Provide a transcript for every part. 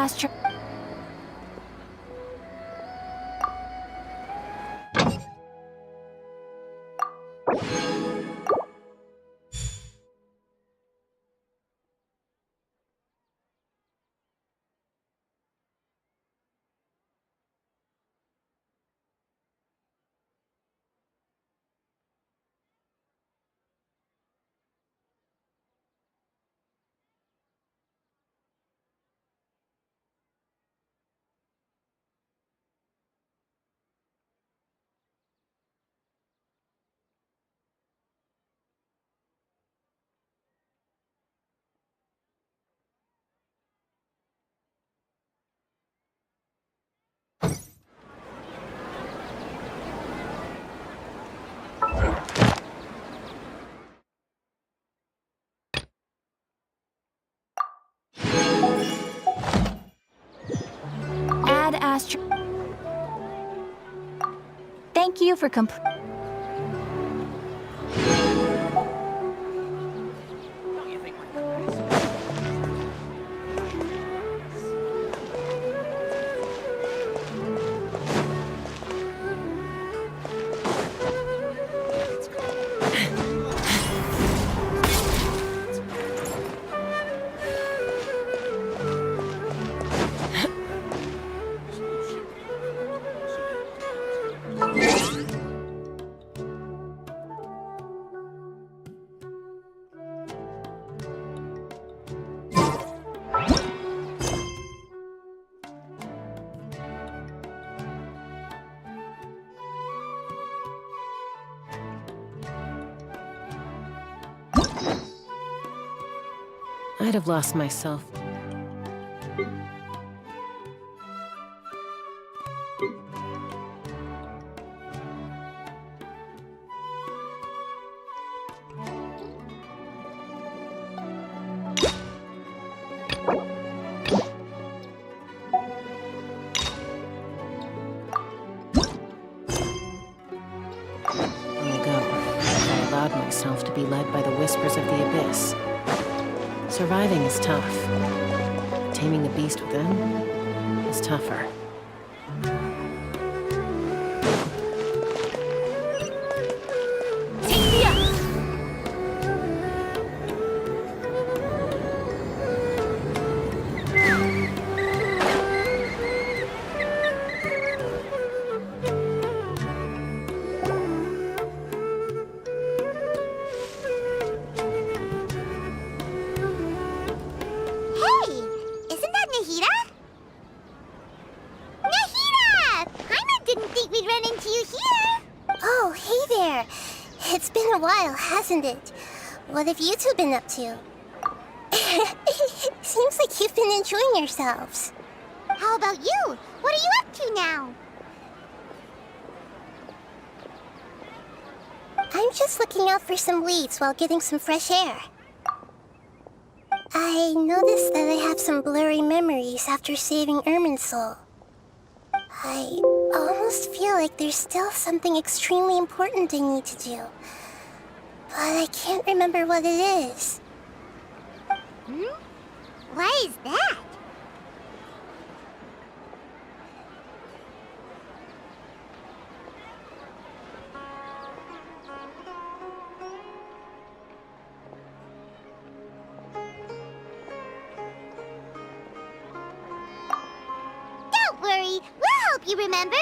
Astro. Add Astro. Thank you for I'd have lost myself. I allowed myself to be led by the whispers of the abyss. Surviving is tough. Taming the beast within is tougher. It's been a while, hasn't it? What have you two been up to? Seems like you've been enjoying yourselves. How about you? What are you up to now? I'm just looking out for some leads while getting some fresh air. I noticed that I have some blurry memories after saving Ermin's soul. I almost feel like there's still something extremely important I need to do. But I can't remember what it is. What is that? Don't worry, we'll help you remember.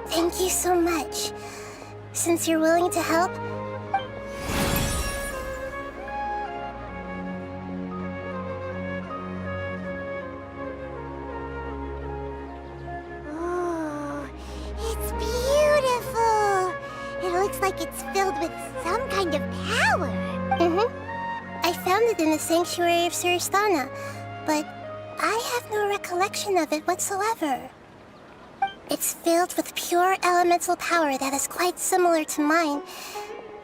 Thank you so much. Since you're willing to help, oh, it's beautiful. It looks like it's filled with some kind of power. I found it in the sanctuary of Suristana, but I have no recollection of it whatsoever. It's filled with pure elemental power that is quite similar to mine,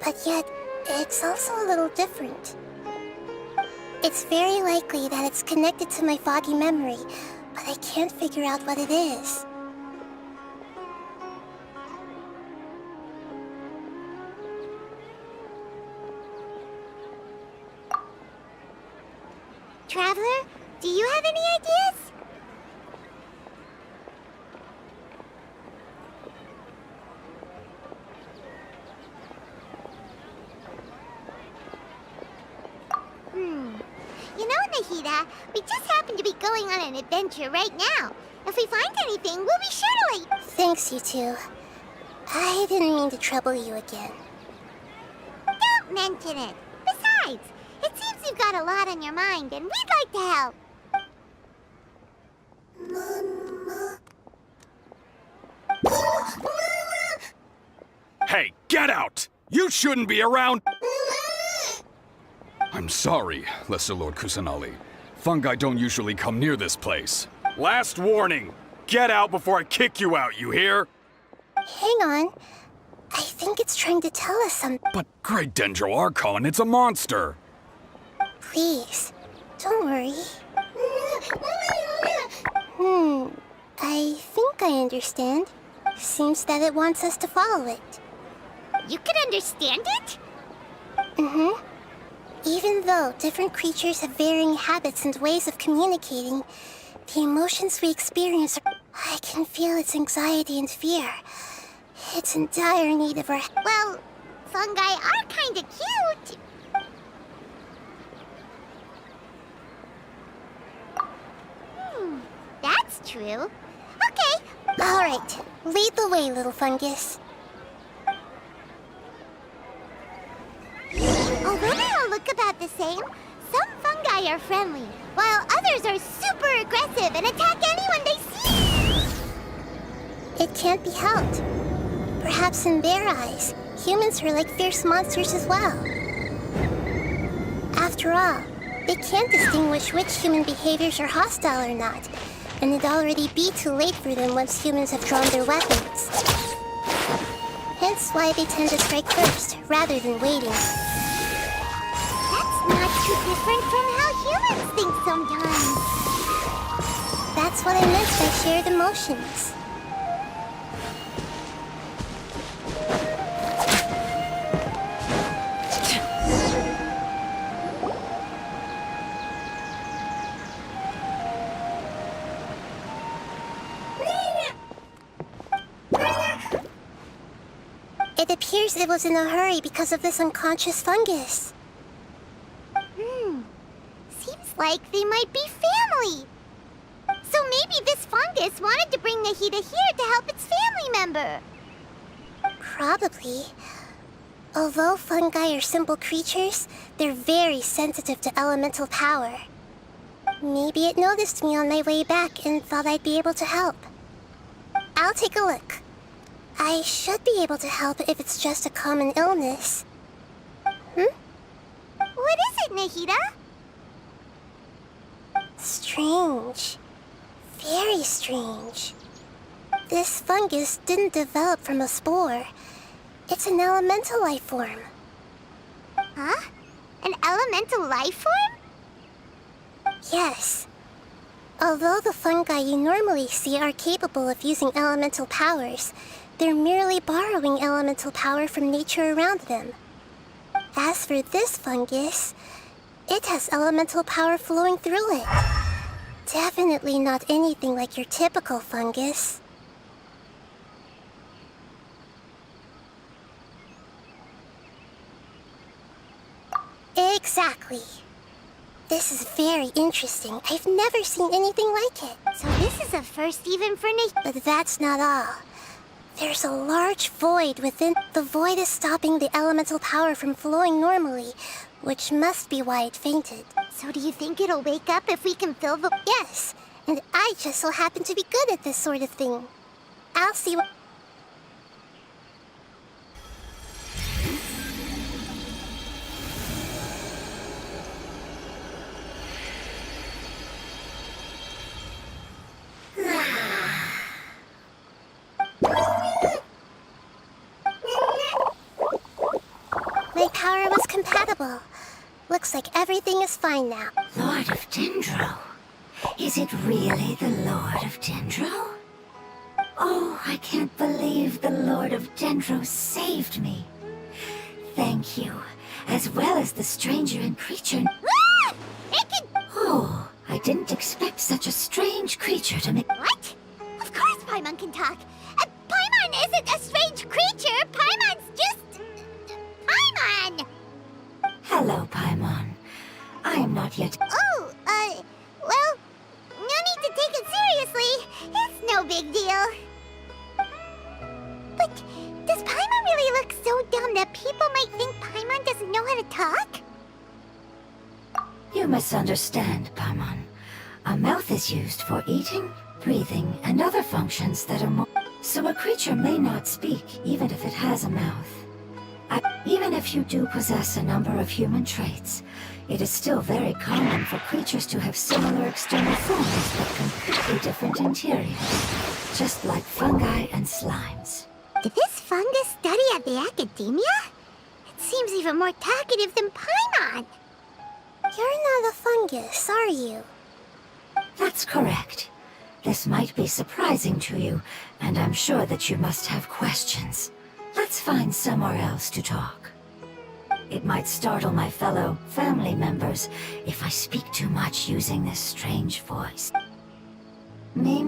but yet it's also a little different. It's very likely that it's connected to my foggy memory, but I can't figure out what it is. Traveler, do you have any ideas? You know, Nahida, we just happen to be going on an adventure right now. If we find anything, we'll be sure to let you... Thanks, you two. I didn't mean to trouble you again. Don't mention it. Besides, it seems you've got a lot on your mind, and we'd like to help. Hey, get out! You shouldn't be around! I'm sorry, Lesser Lord Kusanali. Fungi don't usually come near this place. Last warning! Get out before I kick you out, you hear? Hang on. I think it's trying to tell us something. But Great Dendro Archon, it's a monster! Please, don't worry. I think I understand. Seems that it wants us to follow it. You can understand it? Even though different creatures have varying habits and ways of communicating, the emotions we experience are... I can feel its anxiety and fear. It's in dire need of our... Well, fungi are kinda cute. That's true. Okay. All right. Lead the way, little fungus. Although they all look about the same, some fungi are friendly, while others are super aggressive and attack anyone they see. It can't be helped. Perhaps in their eyes, humans are like fierce monsters as well. After all, they can't distinguish which human behaviors are hostile or not, and it'd already be too late for them once humans have drawn their weapons. Hence why they tend to strike first, rather than waiting. That's not too different from how humans think sometimes. That's what I meant by shared emotions. It appears it was in a hurry because of this unconscious fungus. Seems like they might be family. So maybe this fungus wanted to bring Nahida here to help its family member. Probably. Although fungi are simple creatures, they're very sensitive to elemental power. Maybe it noticed me on my way back and thought I'd be able to help. I'll take a look. I should be able to help if it's just a common illness. What is it, Nahida? Strange. Very strange. This fungus didn't develop from a spore. It's an elemental life form. Huh? An elemental life form? Yes. Although the fungi you normally see are capable of using elemental powers, they're merely borrowing elemental power from nature around them. As for this fungus, it has elemental power flowing through it. Definitely not anything like your typical fungus. Exactly. This is very interesting. I've never seen anything like it. So this is a first even for Nahida. But that's not all. There's a large void within. The void is stopping the elemental power from flowing normally, which must be why it fainted. So do you think it'll wake up if we can fill the... Yes, and I just so happen to be good at this sort of thing. I'll see what... My power was compatible. Looks like everything is fine now. Lord of Dendro? Is it really the Lord of Dendro? Oh, I can't believe the Lord of Dendro saved me. Thank you, as well as the stranger and creature. Ah! Oh, I didn't expect such a strange creature to make... What? Of course Paimon can talk. Paimon isn't a strange creature. Paimon's just... Paimon! Hello, Paimon. I am not yet... Oh, well, no need to take it seriously. It's no big deal. But does Paimon really look so dumb that people might think Paimon doesn't know how to talk? You misunderstand, Paimon. A mouth is used for eating, breathing, and other functions that are more... So a creature may not speak, even if it has a mouth. Even if you do possess a number of human traits, it is still very common for creatures to have similar external forms but completely different interiors, just like fungi and slimes. Did this fungus study at the academia? It seems even more talkative than Paimon. You're not a fungus, are you? That's correct. This might be surprising to you, and I'm sure that you must have questions. Let's find somewhere else to talk. It might startle my fellow family members if I speak too much using this strange voice. Me.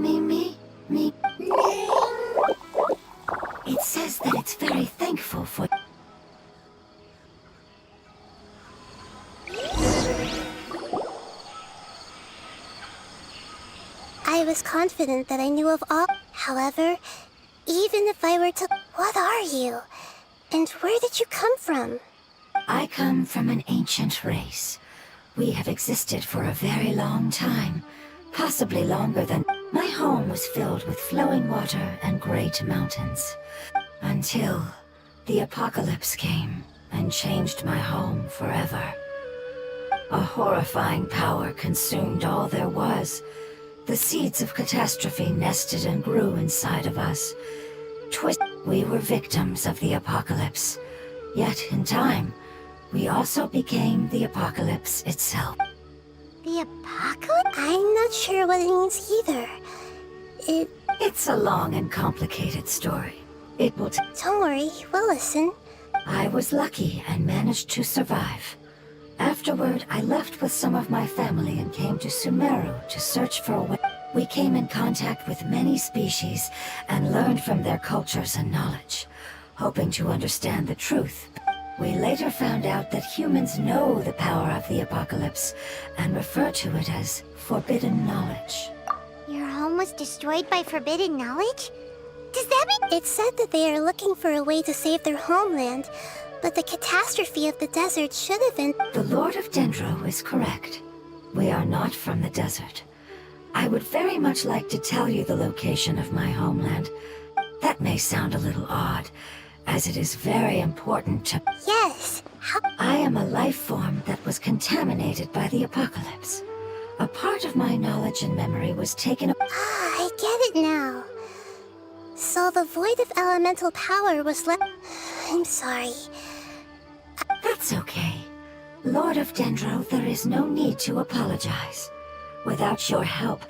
It says that it's very thankful for... I was confident that I knew of all. However, even if I were to... What are you? And where did you come from? I come from an ancient race. We have existed for a very long time, possibly longer than... My home was filled with flowing water and great mountains. Until the apocalypse came and changed my home forever. A horrifying power consumed all there was. The seeds of catastrophe nested and grew inside of us. We were victims of the apocalypse. Yet, in time, we also became the apocalypse itself. The apocalypse? I'm not sure what it means either. It's a long and complicated story. It will Don't worry, we'll listen. I was lucky and managed to survive. Afterward, I left with some of my family and came to Sumeru to search for a way. We came in contact with many species and learned from their cultures and knowledge, hoping to understand the truth. We later found out that humans know the power of the apocalypse and refer to it as forbidden knowledge. Your home was destroyed by forbidden knowledge? Does that mean... It said that they are looking for a way to save their homeland, but the catastrophe of the desert should have been... The Lord of Dendro is correct. We are not from the desert. I would very much like to tell you the location of my homeland. That may sound a little odd, as it is very important to... Yes, I am a life form that was contaminated by the apocalypse. A part of my knowledge and memory was taken... I get it now. So the void of elemental power was left... I'm sorry. That's okay. Lord of Dendro, there is no need to apologize. Without your help,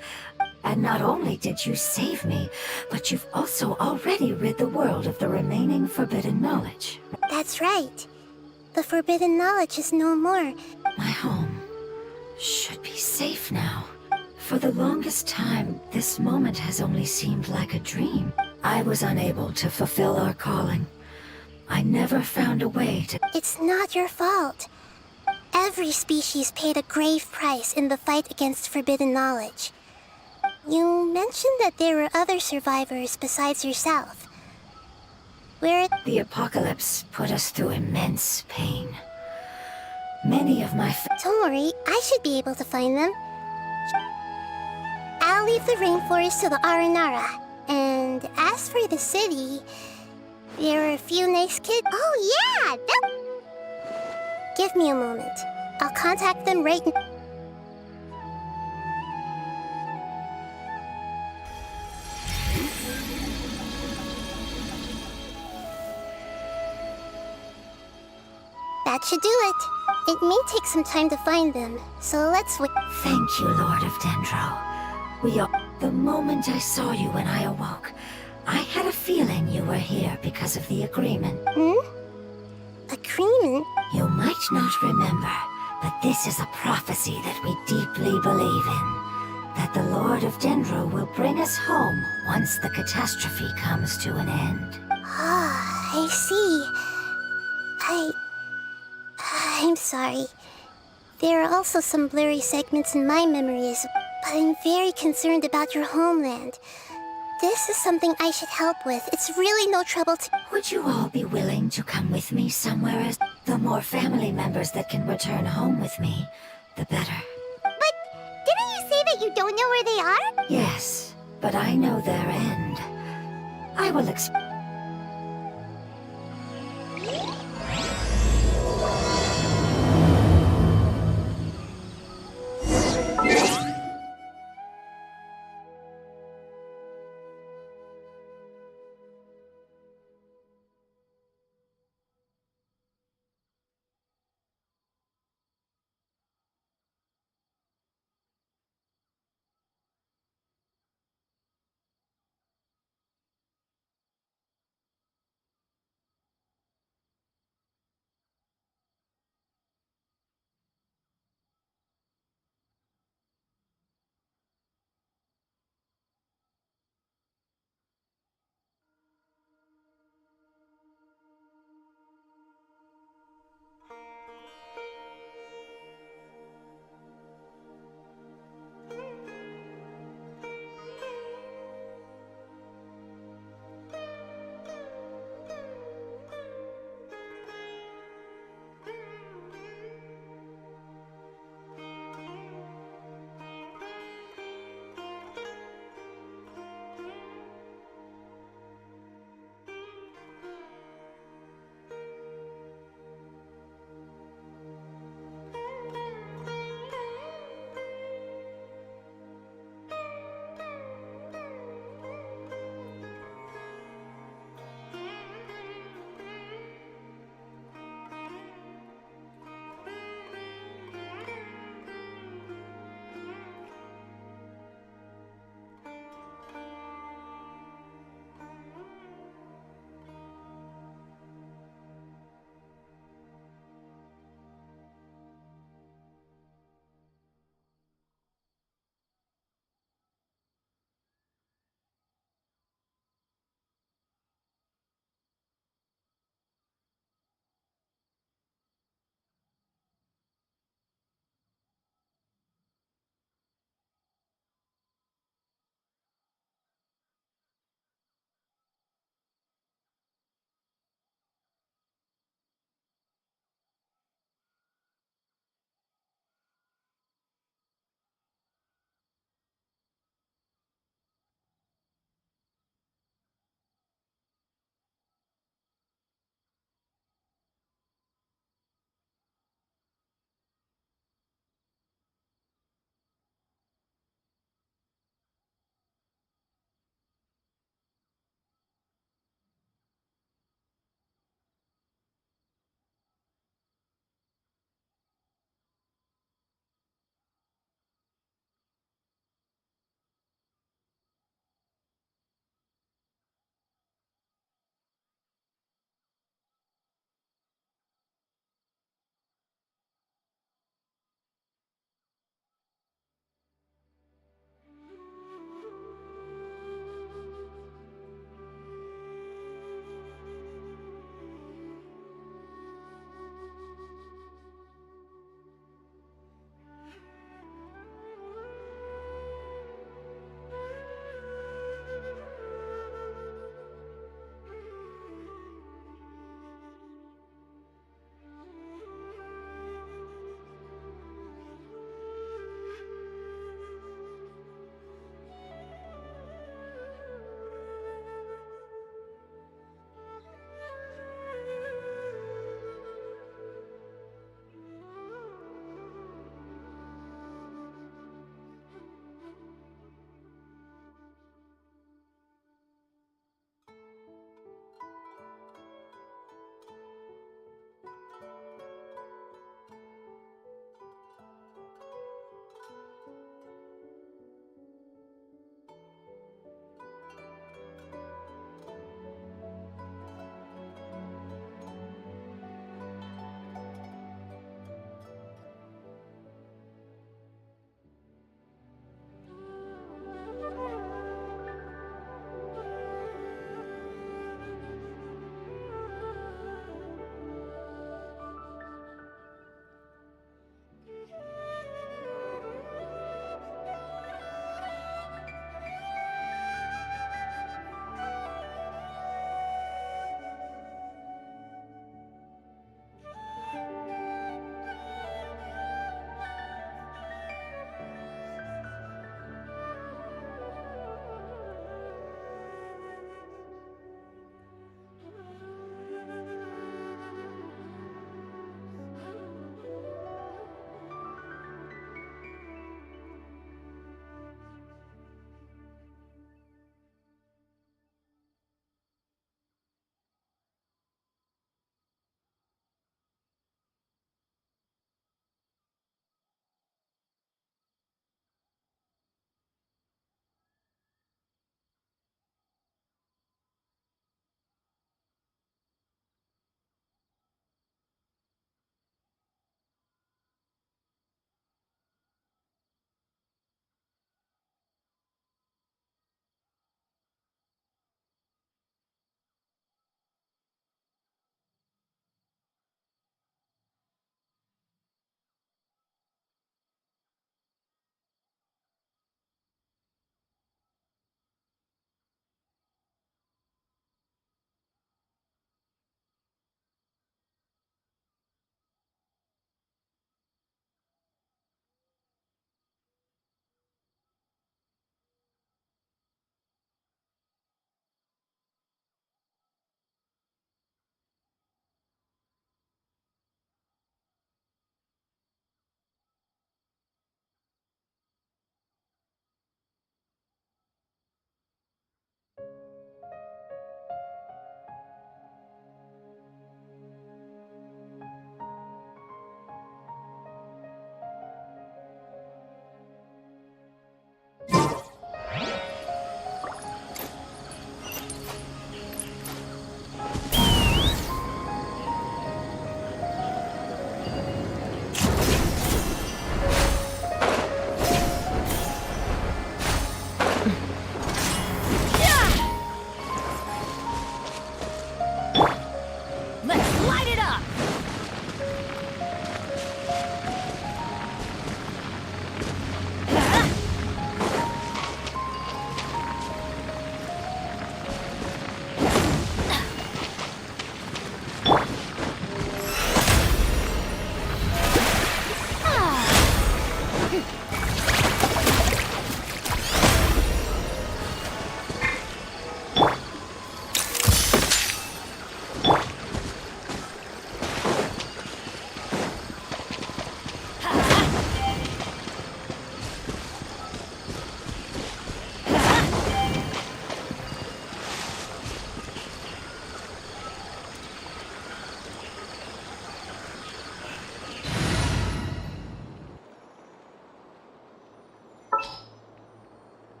and not only did you save me, but you've also already rid the world of the remaining forbidden knowledge. That's right. The forbidden knowledge is no more. My home should be safe now. For the longest time, this moment has only seemed like a dream. I was unable to fulfill our calling. I never found a way to... It's not your fault. Every species paid a grave price in the fight against forbidden knowledge. You mentioned that there were other survivors besides yourself. Where... The apocalypse put us through immense pain. Many of my Don't worry, I should be able to find them. I'll leave the rainforest to the Aranara. And as for the city, there are a few nice kids. Oh yeah! Give me a moment. I'll contact them right now. That should do it. It may take some time to find them, so let's wait. Thank you, Lord of Dendro. The moment I saw you when I awoke, I had a feeling you were here because of the agreement. Agreement? You might not remember, but this is a prophecy that we deeply believe in. That the Lord of Dendro will bring us home once the catastrophe comes to an end. Ah, I see. I'm sorry. There are also some blurry segments in my memories, but I'm very concerned about your homeland. This is something I should help with. It's really no trouble to... Would you all be willing to come with me somewhere else? The more family members that can return home with me, the better. But didn't you say that you don't know where they are? Yes, but I know their end. I will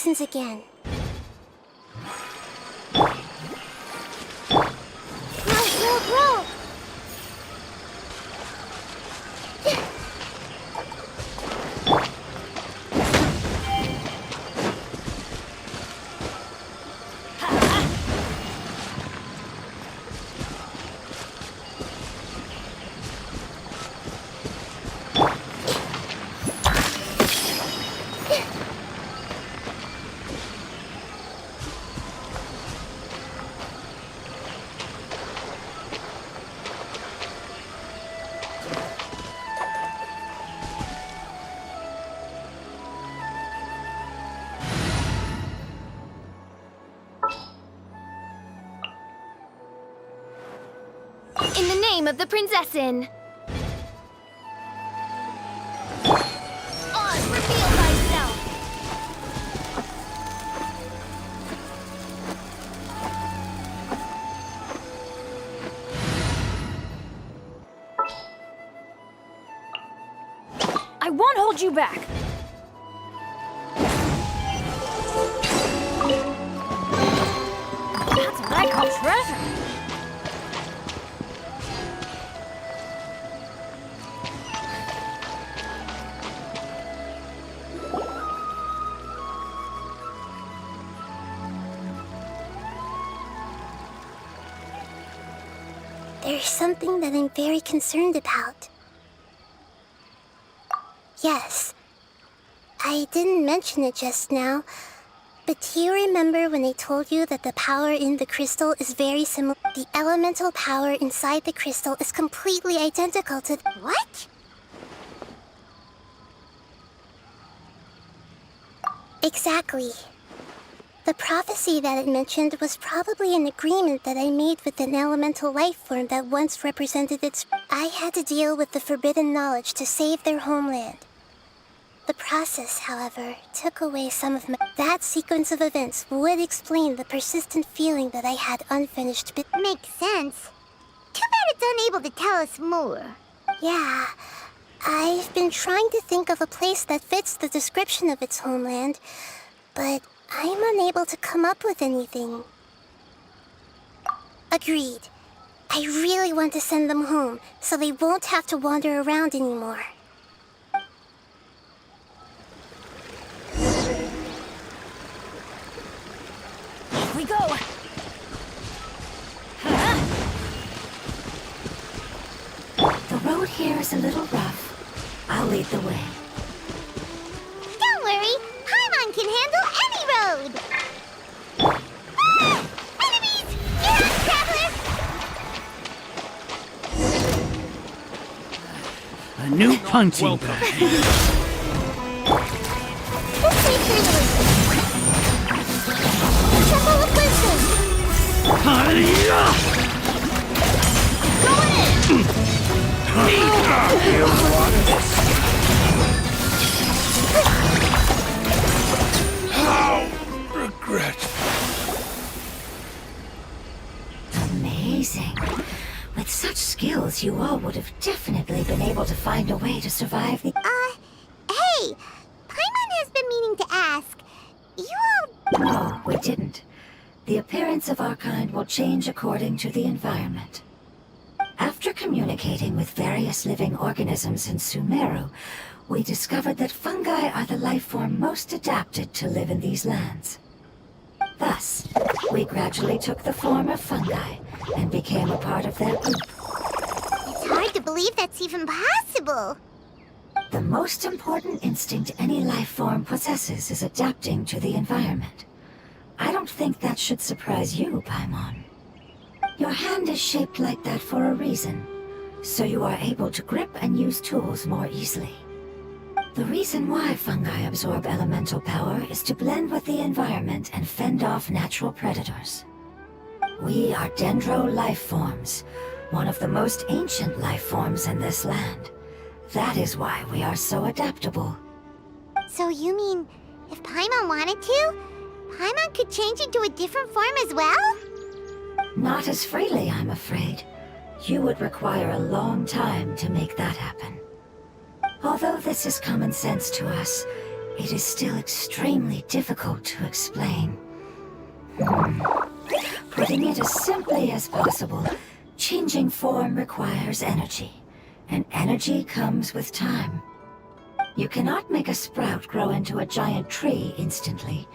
lessons again. Bro! In the name of the Prinzessin! On, reveal thyself! I won't hold you back! That's what I call treasure! There's something that I'm very concerned about. Yes, I didn't mention it just now, but do you remember when I told you that the power in the crystal is very similar? The elemental power inside the crystal is completely identical to... What? Exactly. The prophecy that it mentioned was probably an agreement that I made with an elemental life form that once represented its... I had to deal with the forbidden knowledge to save their homeland. The process, however, took away some of my... That sequence of events would explain the persistent feeling that I had unfinished bit... Makes sense. Too bad it's unable to tell us more. Yeah, I've been trying to think of a place that fits the description of its homeland, but I'm unable to come up with anything. Agreed. I really want to send them home, so they won't have to wander around anymore. Here we go! The road here is a little rough. I'll lead the way. Don't worry, Paimon can handle any road! Ah! Enemies! Get out, traveler! A new punching bag. This way, Temple of Wisdom! Regret. Amazing. With such skills, you all would have definitely been able to find a way to survive the... Hey! Paimon has been meaning to ask. You all... No, we didn't. The appearance of our kind will change according to the environment. After communicating with various living organisms in Sumeru, we discovered that fungi are the life form most adapted to live in these lands. Thus, we gradually took the form of fungi and became a part of their group. It's hard to believe that's even possible. The most important instinct any life form possesses is adapting to the environment. I don't think that should surprise you, Paimon. Your hand is shaped like that for a reason, so you are able to grip and use tools more easily. The reason why fungi absorb elemental power is to blend with the environment and fend off natural predators. We are dendro life forms, one of the most ancient life forms in this land. That is why we are so adaptable. So you mean, if Paimon wanted to, Paimon could change into a different form as well? Not as freely, I'm afraid. You would require a long time to make that happen. Although this is common sense to us, it is still extremely difficult to explain. Putting it as simply as possible, changing form requires energy, and energy comes with time. You cannot make a sprout grow into a giant tree instantly,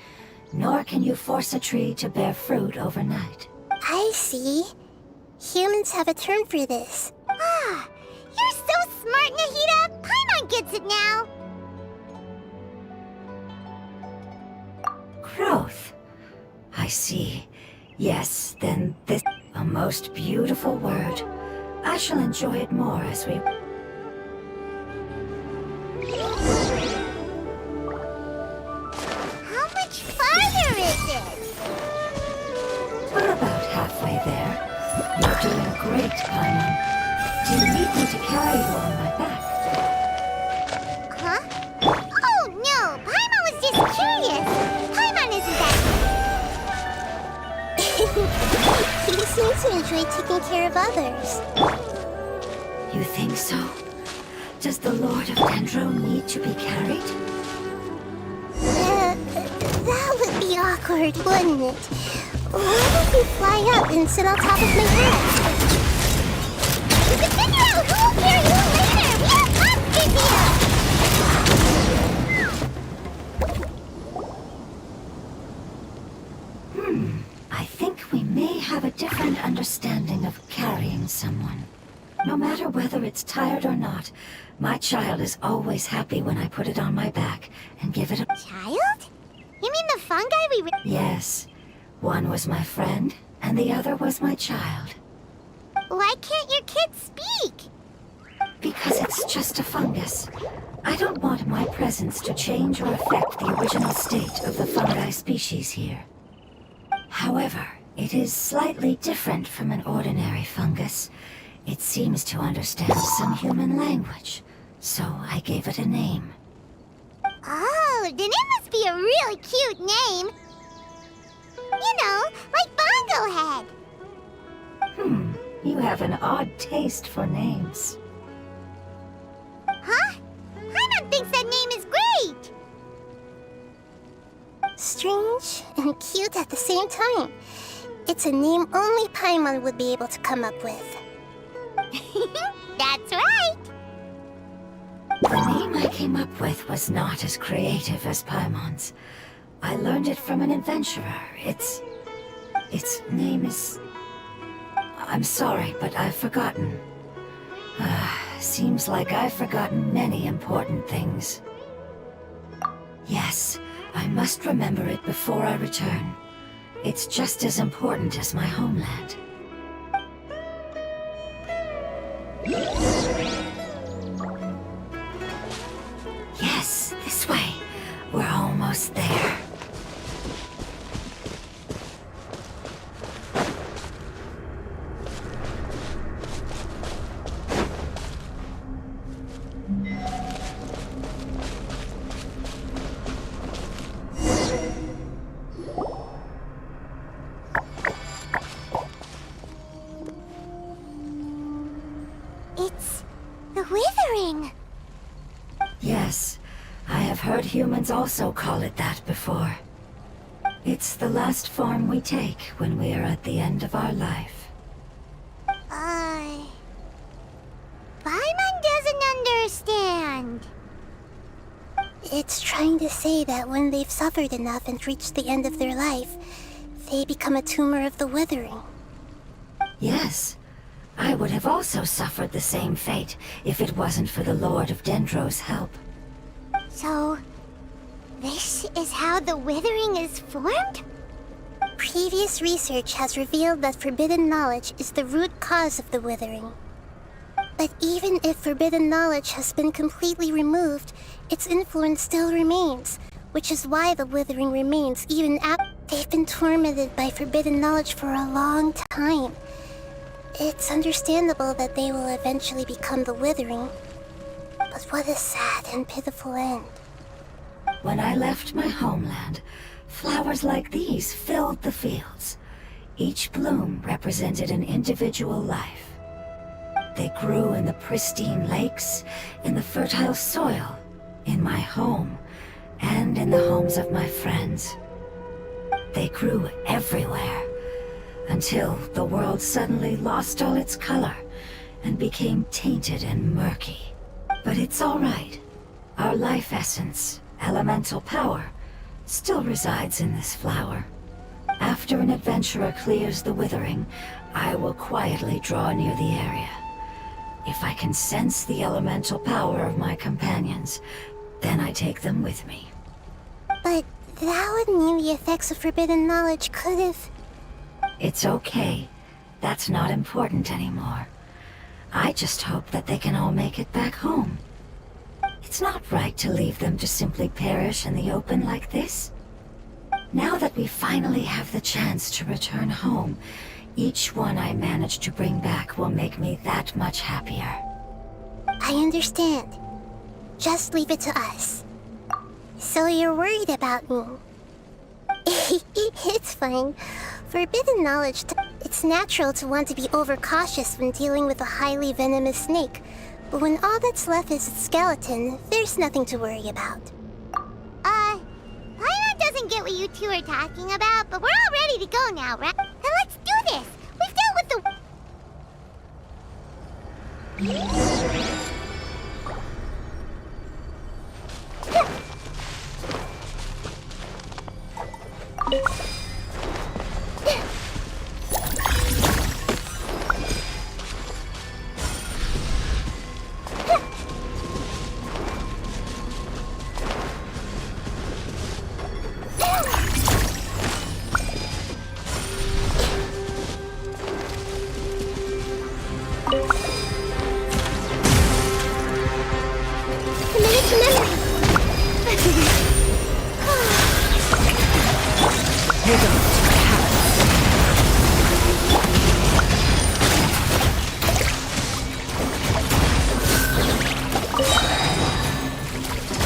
nor can you force a tree to bear fruit overnight. I see. Humans have a term for this. Ah, you're so smart, Nahida! Paimon gets it now! Growth. I see. Yes, then this a most beautiful word. I shall enjoy it more as we... How much farther is it? We're about halfway there. You're doing great, Paimon. Do you need me to carry you on my back? Huh? Oh no! Paimon was just curious! Paimon isn't that... He seems to enjoy taking care of others. You think so? Does the Lord of Dendro need to be carried? That would be awkward, wouldn't it? Why don't you fly up and sit on top of my head? We can figure out who will carry who later! We have options here! I think we may have a different understanding of carrying someone. No matter whether it's tired or not, my child is always happy when I put it on my back and give it a... Child? You mean the fungi we... Yes. One was my friend, and the other was my child. Why can't your kid speak? Because it's just a fungus. I don't want my presence to change or affect the original state of the fungi species here. However, it is slightly different from an ordinary fungus. It seems to understand some human language, so I gave it a name. Oh, then it must be a really cute name. You know, like Bongo Head. You have an odd taste for names. Huh? Paimon thinks that name is great. Strange and cute at the same time. It's a name only Paimon would be able to come up with. That's right. The name I came up with was not as creative as Paimon's. I learned it from an adventurer. Its name is... I'm sorry, but I've forgotten. Seems like I've forgotten many important things. Yes, I must remember it before I return. It's just as important as my homeland. Yes, this way. We're almost there. It's the Withering. Yes, I have heard humans also call it that before. It's the last form we take when we are at the end of our life. Paimon doesn't understand. It's trying to say that when they've suffered enough and reached the end of their life, they become a tumor of the Withering. Yes, I would have also suffered the same fate if it wasn't for the Lord of Dendro's help. So, this is how the Withering is formed? Previous research has revealed that forbidden knowledge is the root cause of the Withering. But even if forbidden knowledge has been completely removed, its influence still remains, which is why the Withering remains even after they've been tormented by forbidden knowledge for a long time. It's understandable that they will eventually become the Withering. But what a sad and pitiful end. When I left my homeland, flowers like these filled the fields. Each bloom represented an individual life. They grew in the pristine lakes, in the fertile soil, in my home, and in the homes of my friends. They grew everywhere, until the world suddenly lost all its color and became tainted and murky. But it's all right. Our life essence, elemental power, still resides in this flower. After an adventurer clears the withering, I will quietly draw near the area. If I can sense the elemental power of my companions, then I take them with me. But that would mean the effects of forbidden knowledge could have... It's okay. That's not important anymore. I just hope that they can all make it back home. It's not right to leave them to simply perish in the open like this. Now that we finally have the chance to return home, each one I manage to bring back will make me that much happier. I understand. Just leave it to us. So you're worried about me? It's fine. Forbidden knowledge, it's natural to want to be overcautious when dealing with a highly venomous snake. But when all that's left is its skeleton, there's nothing to worry about. Paimon doesn't get what you two are talking about, but we're all ready to go now, right? Then let's do this! We've dealt with the...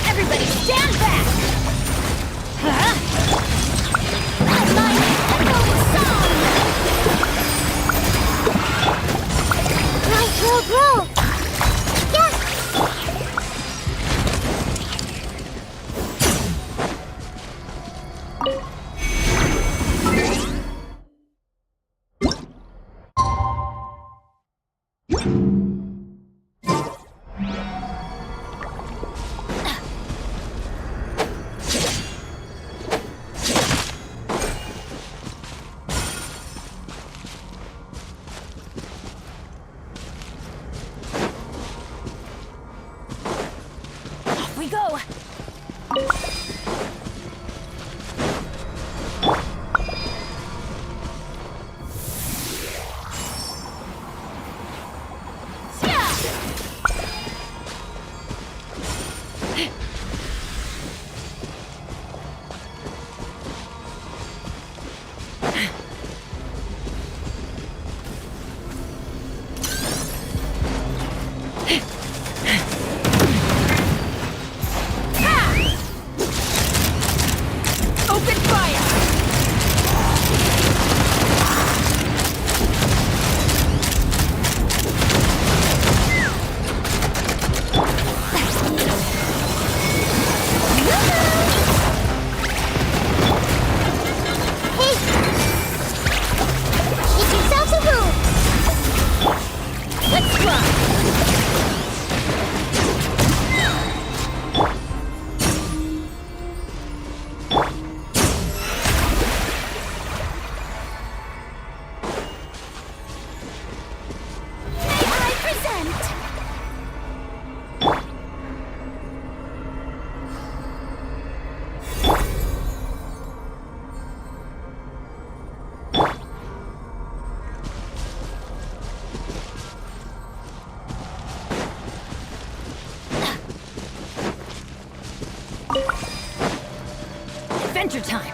Everybody stand back! Huh? My echoing song! Right, bro! Yeah! Off we go! Open fire! Hey! Make yourselves a room! Let's try! I present... Adventure time!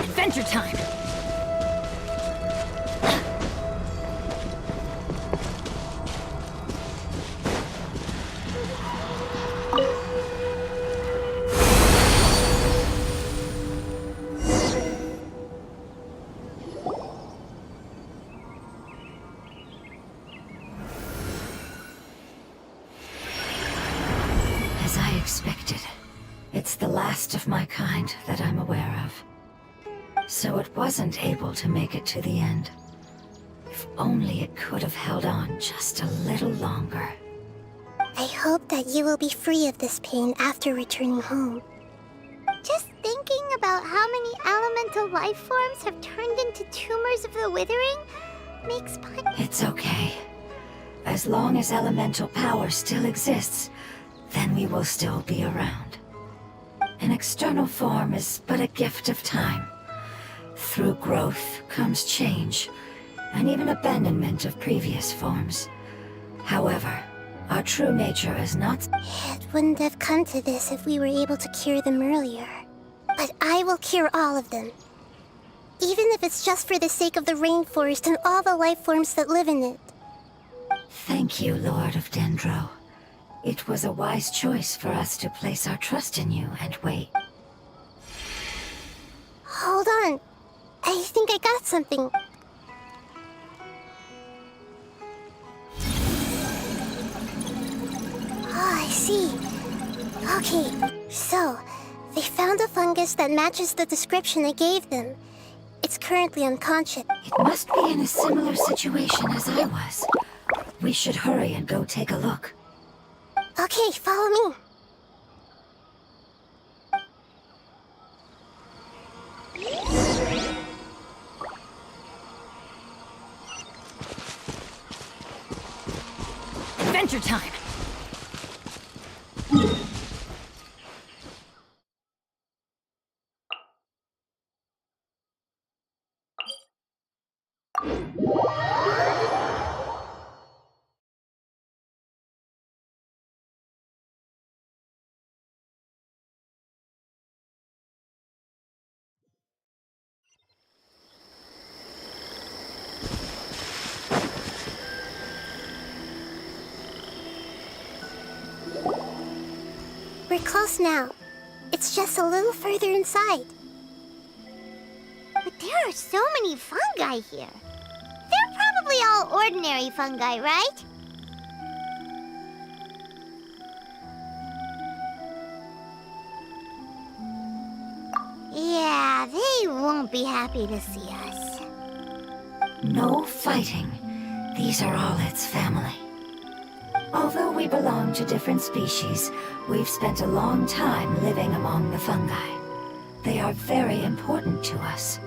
Adventure time! kind that I'm aware of. So it wasn't able to make it to the end. If only it could have held on just a little longer. I hope that you will be free of this pain after returning home. Just thinking about how many elemental life forms have turned into tumors of the withering makes It's okay. As long as elemental power still exists, then we will still be around. An external form is but a gift of time. Through growth comes change, and even abandonment of previous forms. However, our true nature is not... It wouldn't have come to this if we were able to cure them earlier. But I will cure all of them. Even if it's just for the sake of the rainforest and all the life forms that live in it. Thank you, Lord of Dendro. It was a wise choice for us to place our trust in you and wait. Hold on. I think I got something. Oh, I see. Okay, so they found a fungus that matches the description I gave them. It's currently unconscious. It must be in a similar situation as I was. We should hurry and go take a look. Okay, follow me. Adventure time! We're close now. It's just a little further inside. But there are so many fungi here. They're probably all ordinary fungi, right? Yeah, they won't be happy to see us. No fighting. These are all its family. Although we belong to different species, we've spent a long time living among the fungi. They are very important to us.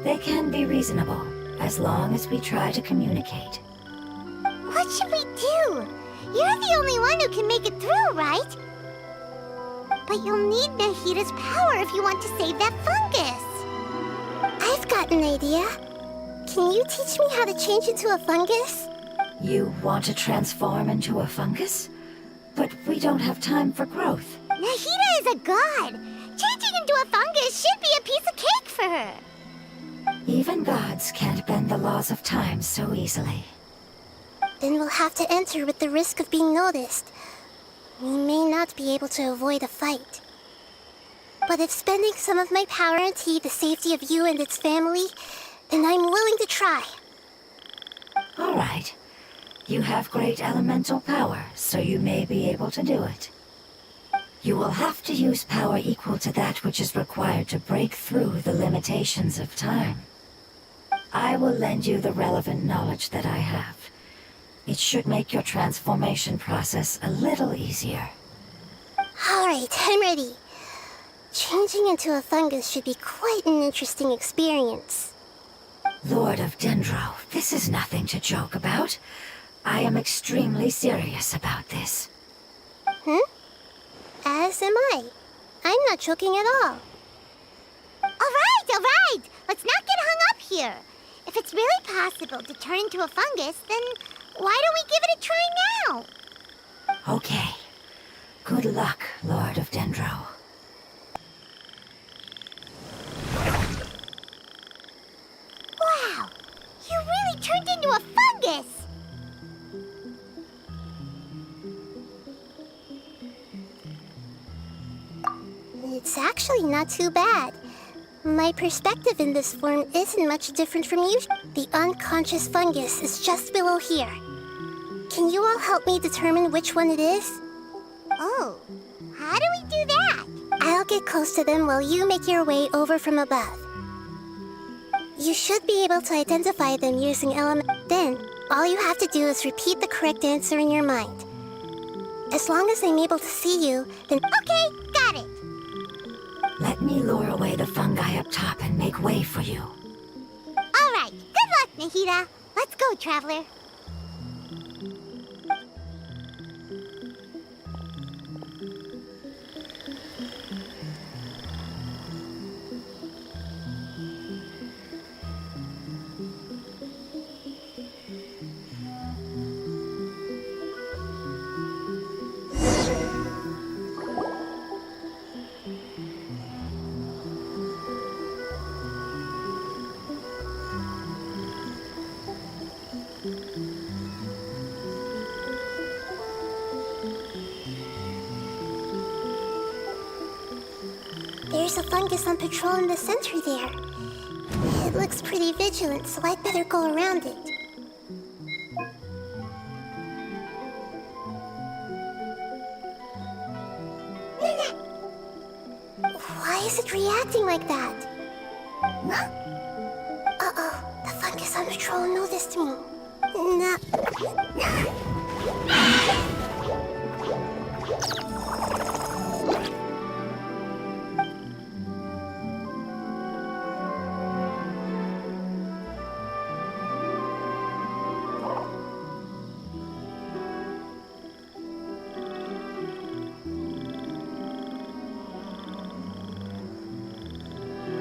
They can be reasonable, as long as we try to communicate. What should we do? You're the only one who can make it through, right? But you'll need Nahida's power if you want to save that fungus. I've got an idea. Can you teach me how to change into a fungus? You want to transform into a fungus? But we don't have time for growth. Nahida is a god. Changing into a fungus should be a piece of cake for her. Even gods can't bend the laws of time so easily. Then we'll have to enter with the risk of being noticed. We may not be able to avoid a fight. But if spending some of my power and tea the safety of you and its family, then I'm willing to try. All right. You have great elemental power, so you may be able to do it. You will have to use power equal to that which is required to break through the limitations of time. I will lend you the relevant knowledge that I have. It should make your transformation process a little easier. All right, I'm ready. Changing into a fungus should be quite an interesting experience. Lord of Dendro, this is nothing to joke about. I am extremely serious about this. As am I. I'm not joking at all. All right. Let's not get hung up here. If it's really possible to turn into a fungus, then why don't we give it a try now? Okay. Good luck, Lord of Dendro. Wow! You really turned into a fungus! It's actually not too bad. My perspective in this form isn't much different from you. The unconscious fungus is just below here. Can you all help me determine which one it is? Oh, how do we do that? I'll I'll get close to them while you make your way over from above. You should be able to identify them using element. Then, all you have to do is repeat the correct answer in your mind. As long as I'm able to see you, then... Okay, got it. Let me lure away the fungi up top and make way for you. All right, good luck, Nahida. Let's go, Traveler. There's a fungus on patrol in the center there. It looks pretty vigilant, so I'd better go around it. Why is it reacting like that? Uh-oh, the fungus on patrol noticed me.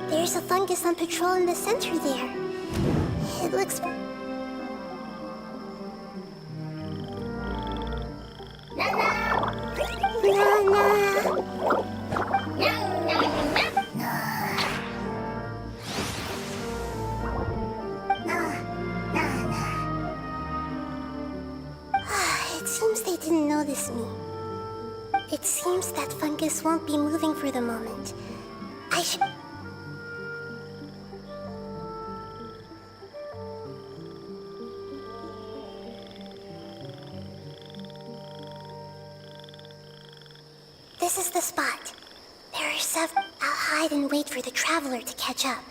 There's a fungus on patrol in the center there. It looks... It seems they didn't notice me. It seems that fungus won't be moving for the moment. I should... This is the spot. There are several. I'll hide and wait for the Traveler to catch up.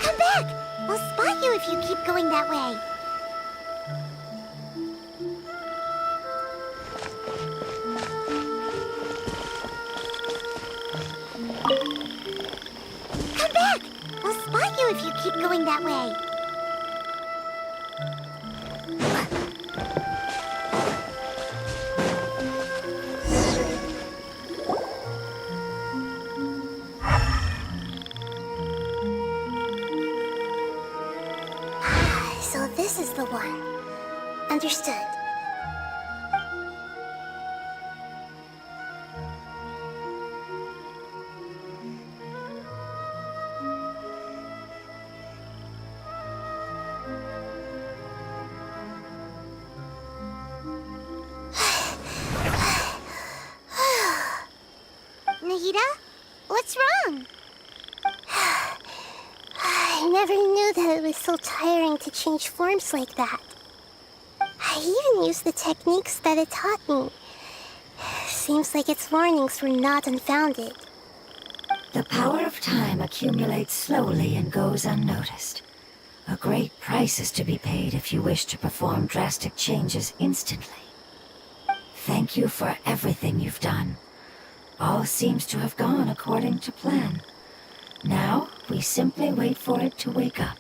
Come back! We'll spot you if you keep going that way. Come back! We'll spot you if you keep going that way. So this is the one. Understood. Nahida? What's wrong? I never knew that it was so tiring to change forms like that. I even used the techniques that it taught me. Seems like its warnings were not unfounded. The power of time accumulates slowly and goes unnoticed. A great price is to be paid if you wish to perform drastic changes instantly. Thank you for everything you've done. All seems to have gone according to plan. Now, we simply wait for it to wake up.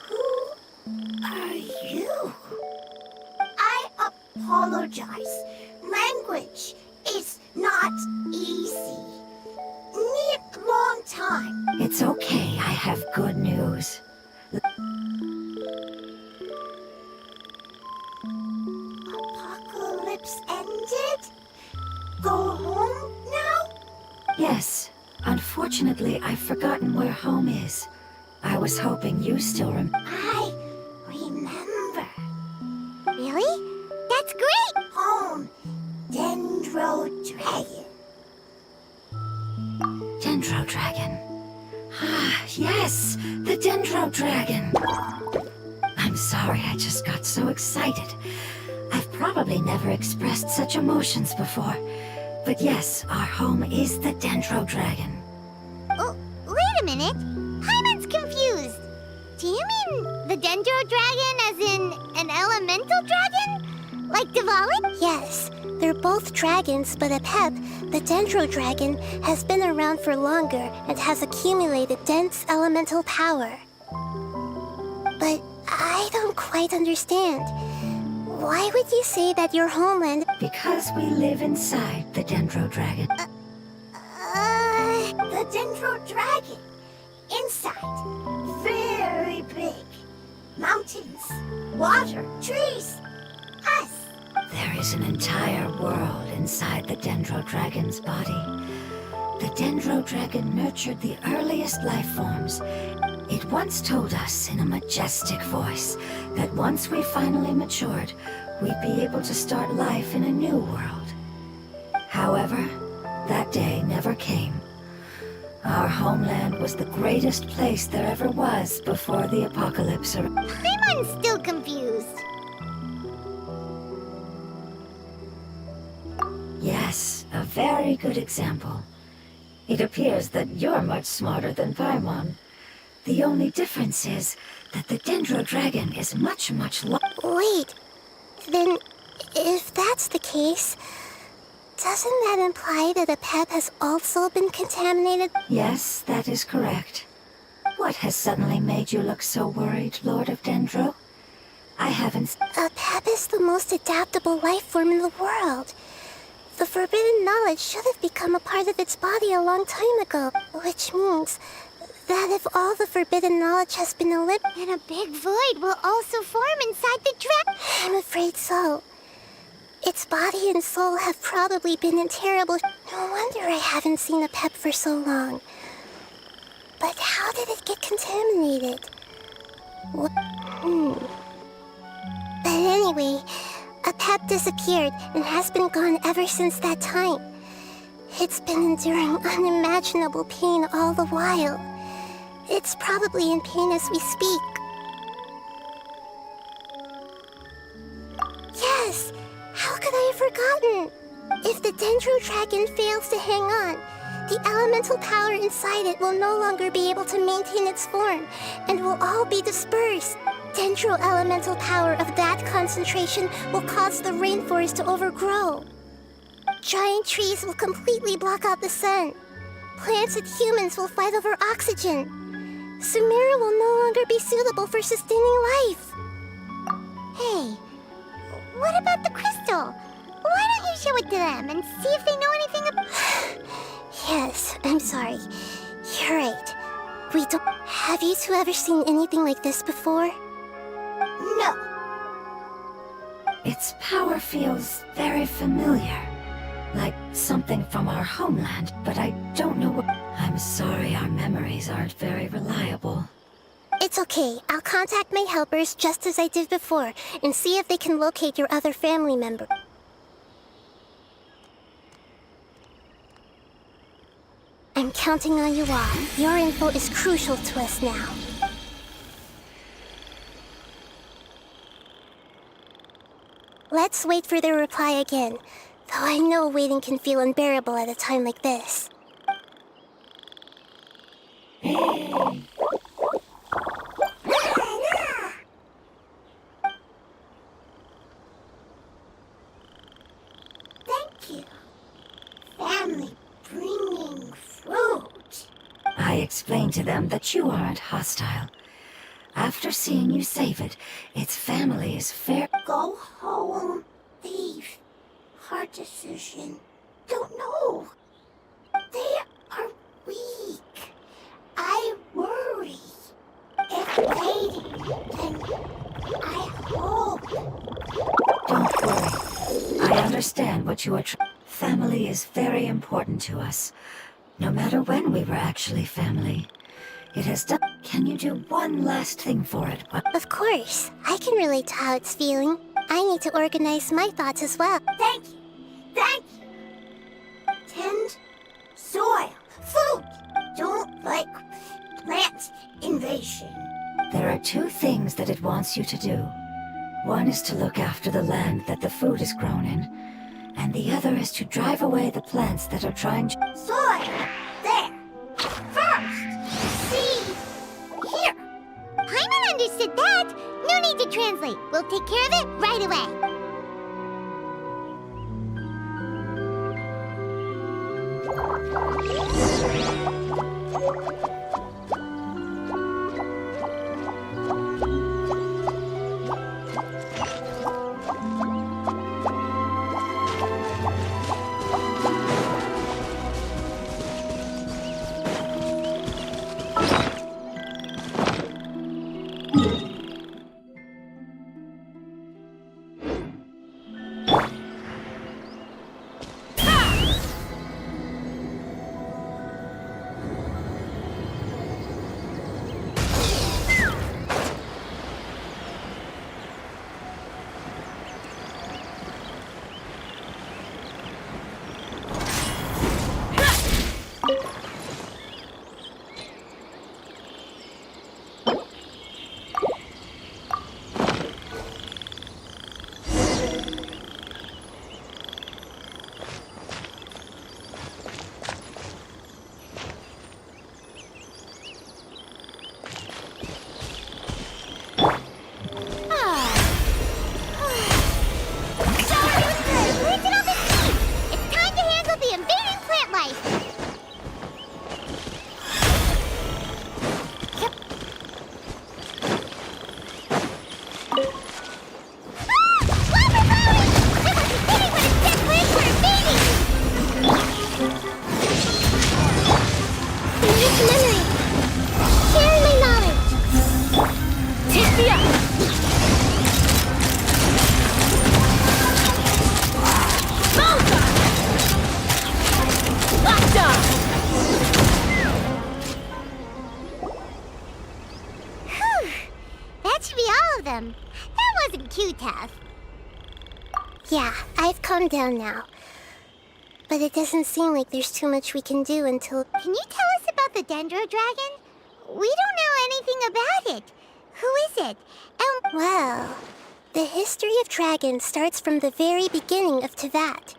Who are you? I apologize. Language is not easy. Need long time. It's okay, I have good news. Apocalypse ended? Go home now? Yes, unfortunately, I've forgotten where home is. I was hoping you still I remember. Really? Dendro Dragon. Ah, yes, the Dendro Dragon. I'm sorry, I just got so excited. I've probably never expressed such emotions before. But yes, our home is the Dendro Dragon. Oh, wait a minute. Paimon's confused. Do you mean the Dendro Dragon as in an elemental dragon? Like Diwali? Yes, they're both dragons, but Apep, the Dendro Dragon, has been around for longer and has accumulated dense elemental power. But I don't quite understand. Why would you say that your homeland... Because we live inside the Dendro Dragon. The Dendro Dragon. Inside. Very big. Mountains. Water. Trees. Us. There is an entire world inside the Dendro Dragon's body. The Dendro Dragon nurtured the earliest life forms. It once told us in a majestic voice that once we finally matured, we'd be able to start life in a new world. However, that day never came. Our homeland was the greatest place there ever was before the apocalypse. Paimon's still confused. Yes, a very good example. It appears that you're much smarter than Paimon. The only difference is that the Dendro Dragon is much Wait, then if that's the case, doesn't that imply that Apep has also been contaminated? Yes, that is correct. What has suddenly made you look so worried, Lord of Dendro? I haven't... Apep is the most adaptable life form in the world. The forbidden knowledge should have become a part of its body a long time ago, which means that if all the forbidden knowledge has been eliminated... And a big void will also form inside the dragon. I'm afraid so. Its body and soul have probably been in terrible... No wonder I haven't seen Apep for so long. But how did it get contaminated? What? But anyway, Apep disappeared and has been gone ever since that time. It's been enduring unimaginable pain all the while. It's probably in pain as we speak. Yes! How could I have forgotten? If the Dendro Dragon fails to hang on, the elemental power inside it will no longer be able to maintain its form, and will all be dispersed. Dendro elemental power of that concentration will cause the rainforest to overgrow. Giant trees will completely block out the sun. Plants and humans will fight over oxygen. Sumeru will no longer be suitable for sustaining life. Hey, what about the crystal? Why don't you show it to them and see if they know anything about... Yes, I'm sorry. You're right. We don't... Have you two ever seen anything like this before? No. Its power feels very familiar. Like something from our homeland, but I don't know what... I'm sorry, our memories aren't very reliable. It's okay. I'll contact my helpers just as I did before and see if they can locate your other family member. I'm counting on you all. Your info is crucial to us now. Let's wait for their reply again, though I know waiting can feel unbearable at a time like this. Thank you. Family bringing fruit. I explained to them that you aren't hostile. After seeing you save it, its family is fair. Go home. Leave. Hard decision. Don't know. They are weak. I worry. If waiting, then I hope. Don't worry. I understand what you are Family is very important to us. No matter when we were actually family. It has done... Can you do one last thing for it? Of course. I can relate to how it's feeling. I need to organize my thoughts as well. Thank you. Thank you. Tend, soil, food, There are two things that it wants you to do. One is to look after the land that the food is grown in, and the other is to drive away the plants that are trying to... Soy! There! First! See! Here! Paimon understood that! No need to translate. We'll take care of it right away. That wasn't too tough. Yeah, I've calmed down now. But it doesn't seem like there's too much we can do until... Can you tell us about the Dendro Dragon? We don't know anything about it. Who is it? Well, the history of dragons starts from the very beginning of Teyvat.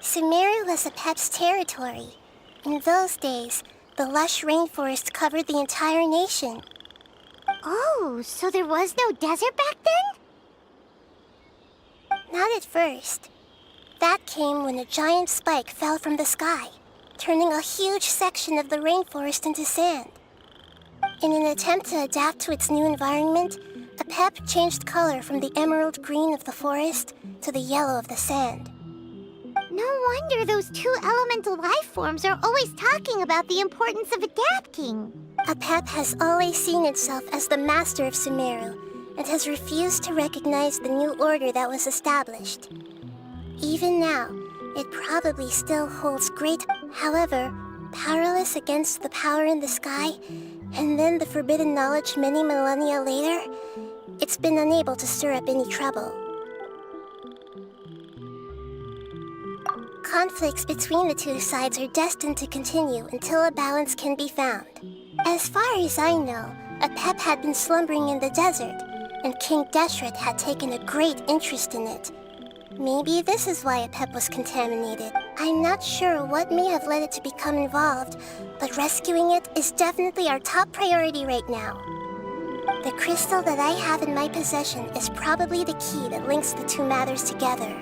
Sumeru was Apep's territory. In those days, the lush rainforest covered the entire nation. Oh, so there was no desert back then? Not at first. That came when a giant spike fell from the sky, turning a huge section of the rainforest into sand. In an attempt to adapt to its new environment, Apep changed color from the emerald green of the forest to the yellow of the sand. No wonder those two elemental life forms are always talking about the importance of adapting. Apep has always seen itself as the master of Sumeru and has refused to recognize the new order that was established. Even now, it probably still holds great... However, powerless against the power in the sky, and then the forbidden knowledge many millennia later, it's been unable to stir up any trouble. Conflicts between the two sides are destined to continue until a balance can be found. As far as I know, Apep had been slumbering in the desert, and King Deshret had taken a great interest in it. Maybe this is why Apep was contaminated. I'm not sure what may have led it to become involved, but rescuing it is definitely our top priority right now. The crystal that I have in my possession is probably the key that links the two matters together.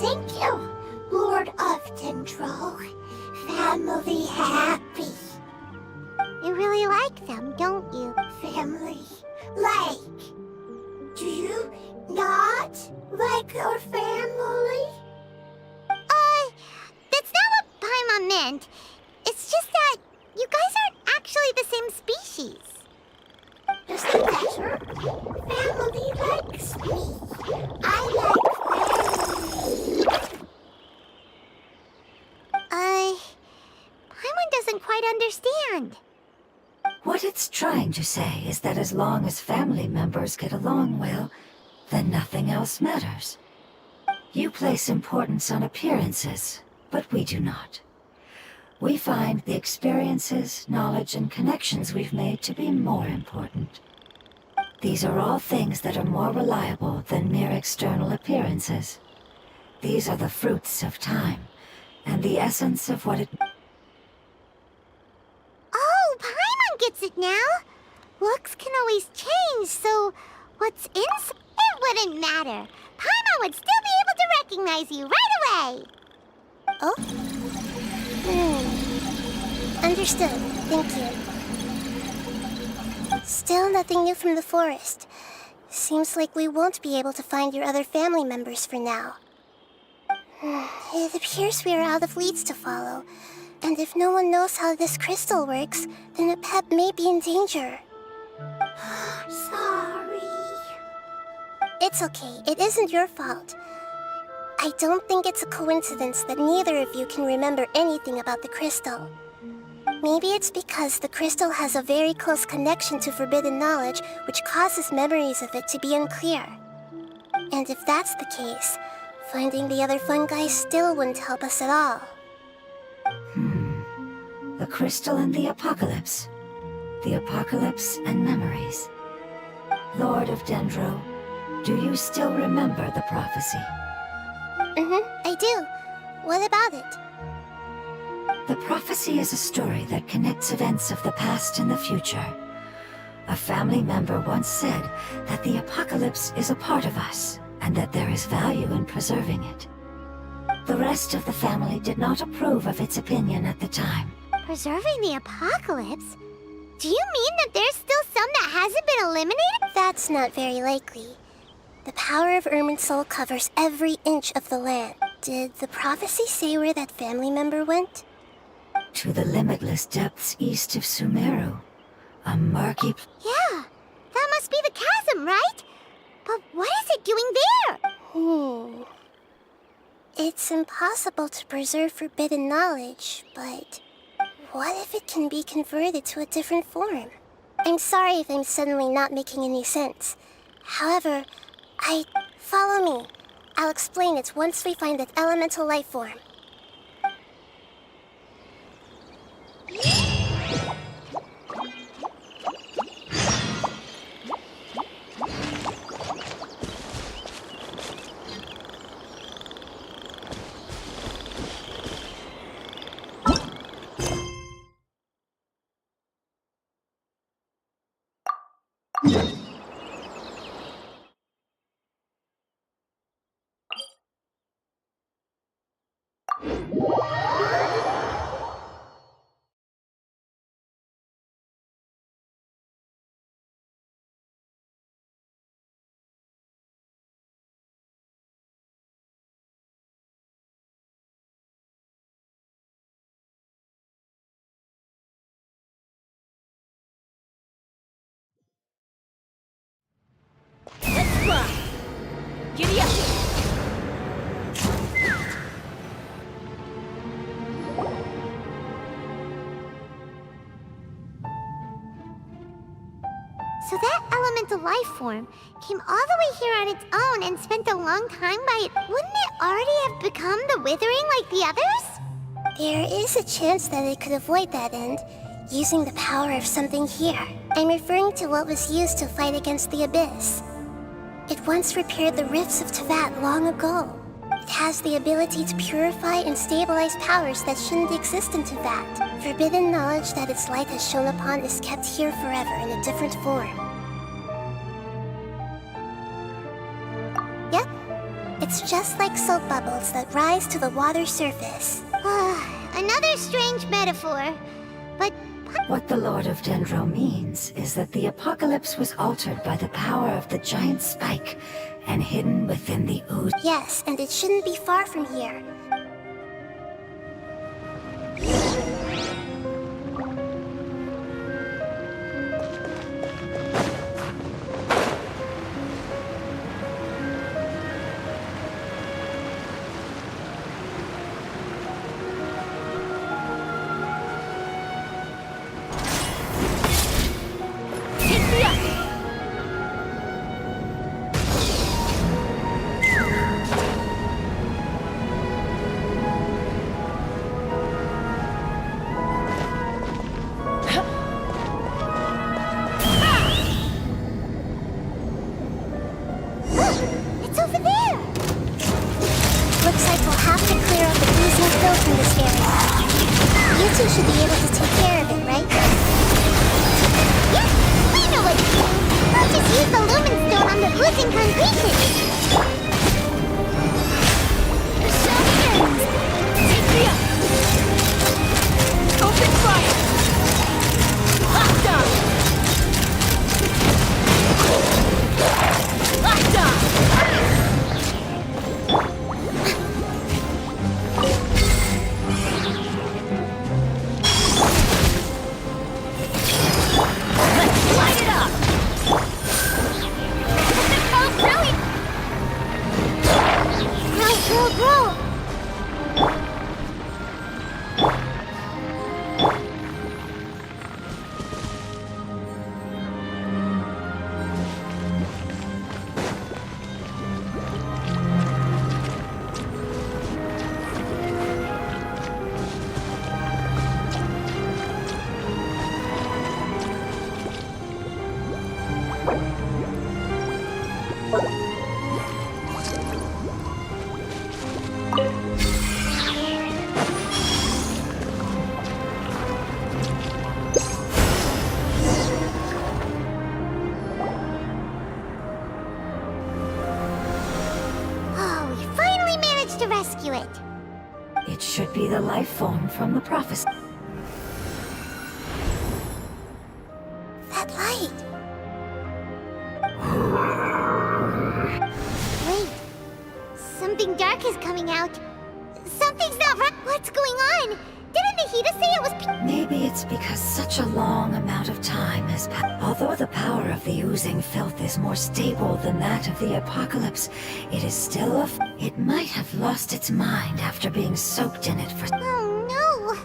Thank you, Lord of Dendro. Family happy. You really like them, don't you? Family like. Do you not your family? That's not what Paimon meant. It's just that you guys aren't actually the same species. Doesn't matter. Family likes me. I like family. Paimon doesn't quite understand. What it's trying to say is that as long as family members get along well, then nothing else matters. You place importance on appearances, but we do not. We find the experiences, knowledge, and connections we've made to be more important. These are all things that are more reliable than mere external appearances. These are the fruits of time, and the essence of what it... Oh, Paimon gets it now. Looks can always change, so what's inside... It wouldn't matter. Paimon would still be able to recognize you right away. Oh? Understood. Thank you. Still nothing new from the forest. Seems like we won't be able to find your other family members for now. It appears we are out of leads to follow. And if no one knows how this crystal works, then Apep may be in danger. Sorry. It's okay. It isn't your fault. I don't think it's a coincidence that neither of you can remember anything about the crystal. Maybe it's because the crystal has a very close connection to forbidden knowledge, which causes memories of it to be unclear. And if that's the case, finding the other fungi still wouldn't help us at all. The crystal and the apocalypse. The apocalypse and memories. Lord of Dendro, do you still remember the prophecy? I do. What about it? The prophecy is a story that connects events of the past and the future. A family member once said that the apocalypse is a part of us, and that there is value in preserving it. The rest of the family did not approve of its opinion at the time. Preserving the apocalypse? Do you mean that there's still some that hasn't been eliminated? That's not very likely. The power of Irminsul covers every inch of the land. Did the prophecy say where that family member went? To the limitless depths east of Sumeru. A murky... Yeah, that must be the chasm, right? But what is it doing there? It's impossible to preserve forbidden knowledge, but what if it can be converted to a different form? I'm sorry if I'm suddenly not making any sense. However, follow me. I'll explain it once we find that elemental life form. Let's fly! Giddy up! So that elemental life form came all the way here on its own and spent a long time by it. Wouldn't it already have become the Withering like the others? There is a chance that it could avoid that end, using the power of something here. I'm referring to what was used to fight against the Abyss. It once repaired the rifts of Tevat long ago. It has the ability to purify and stabilize powers that shouldn't exist in Tevat. Forbidden knowledge that its light has shone upon is kept here forever in a different form. Yep, it's just like soap bubbles that rise to the water surface. Another strange metaphor. But What the Lord of Dendro means is that the apocalypse was altered by the power of the giant spike and hidden within the ooze. Yes, and it shouldn't be far from here. It's over there! Looks like we'll have to clear out the oozing filth in this area. You two should be able to take care of it, right? Yeah, we know what to do! We'll just use the lumen stone on the oozing concretion! The shell ends! Take me up! Open fire! Locked on! Locked on! Let's light it up! Oh, brilliant! Grow, grow, grow! Oh, we finally managed to rescue it! It should be the life form from the prophecy. That light! Wait, something dark is coming out. Something's not right. What's going on? Didn't Nahida say it was Maybe it's because such a long amount of time has passed. Although the power of the oozing filth is more stable than that of the apocalypse, it is still It might have lost its mind after being soaked in it for... Oh no!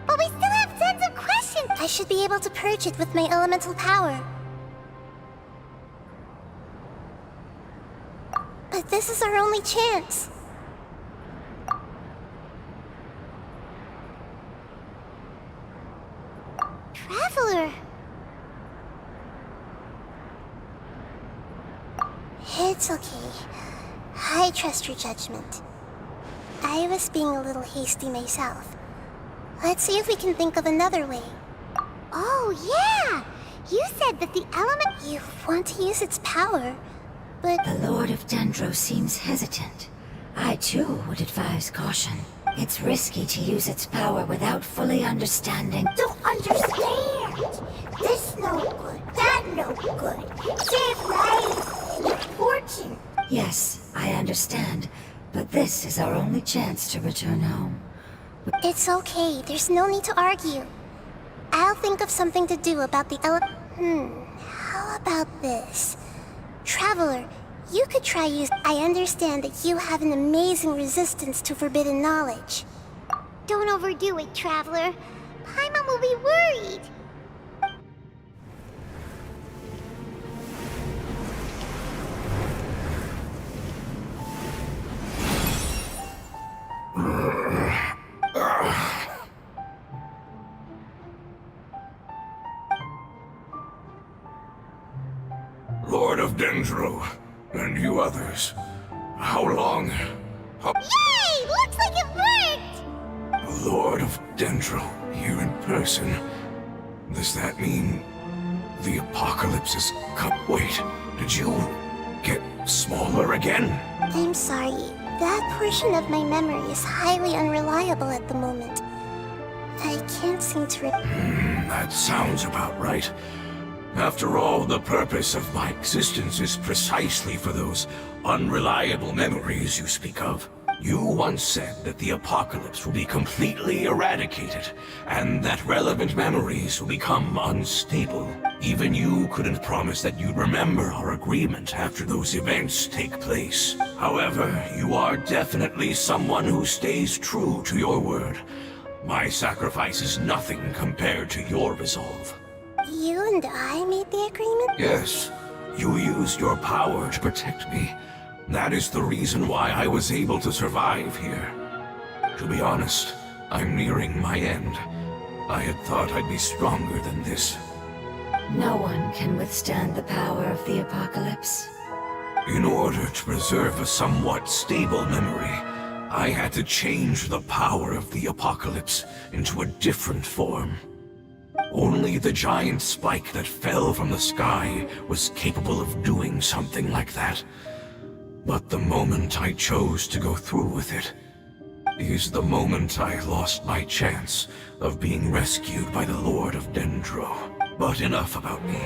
But we still have tons of questions! I should be able to purge it with my elemental power. But this is our only chance. Traveler! It's okay. I trust your judgment. I was being a little hasty myself. Let's see if we can think of another way. Oh yeah! You said that the element... You want to use its power, but The Lord of Dendro seems hesitant. I too would advise caution. It's risky to use its power without fully understanding. Don't understand. This no good, that no good. Save lives. Important. Yes, I understand, but this is our only chance to return home. it's okay. There's no need to argue. I'll think of something to do about the how about this? Traveler, you could try use... I understand that you have an amazing resistance to forbidden knowledge. Don't overdo it, Traveler. Paimon will be worried. Lord of Dendro, and you others. How long? Yay! Looks like it worked! Lord of Dendro, here in person. Does that mean the apocalypse is come? Wait, did you get smaller again? I'm sorry. That portion of my memory is highly unreliable at the moment. I can't seem to That sounds about right. After all, the purpose of my existence is precisely for those unreliable memories you speak of. You once said that the apocalypse will be completely eradicated, and that relevant memories will become unstable. Even you couldn't promise that you'd remember our agreement after those events take place. However, you are definitely someone who stays true to your word. My sacrifice is nothing compared to your resolve. You and I made the agreement? Yes, you used your power to protect me. That is the reason why I was able to survive here. To be honest, I'm nearing my end. I had thought I'd be stronger than this. No one can withstand the power of the apocalypse. In order to preserve a somewhat stable memory, I had to change the power of the apocalypse into a different form. Only the giant spike that fell from the sky was capable of doing something like that. But the moment I chose to go through with it is the moment I lost my chance of being rescued by the Lord of Dendro. But enough about me.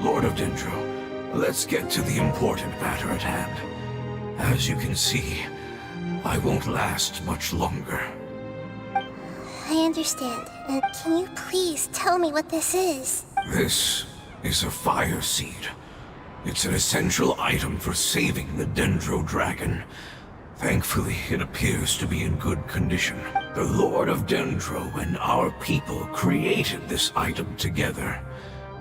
Lord of Dendro, let's get to the important matter at hand. As you can see, I won't last much longer. I understand. And can you please tell me what this is? This is a fire seed. It's an essential item for saving the Dendro Dragon. Thankfully, it appears to be in good condition. The Lord of Dendro and our people created this item together.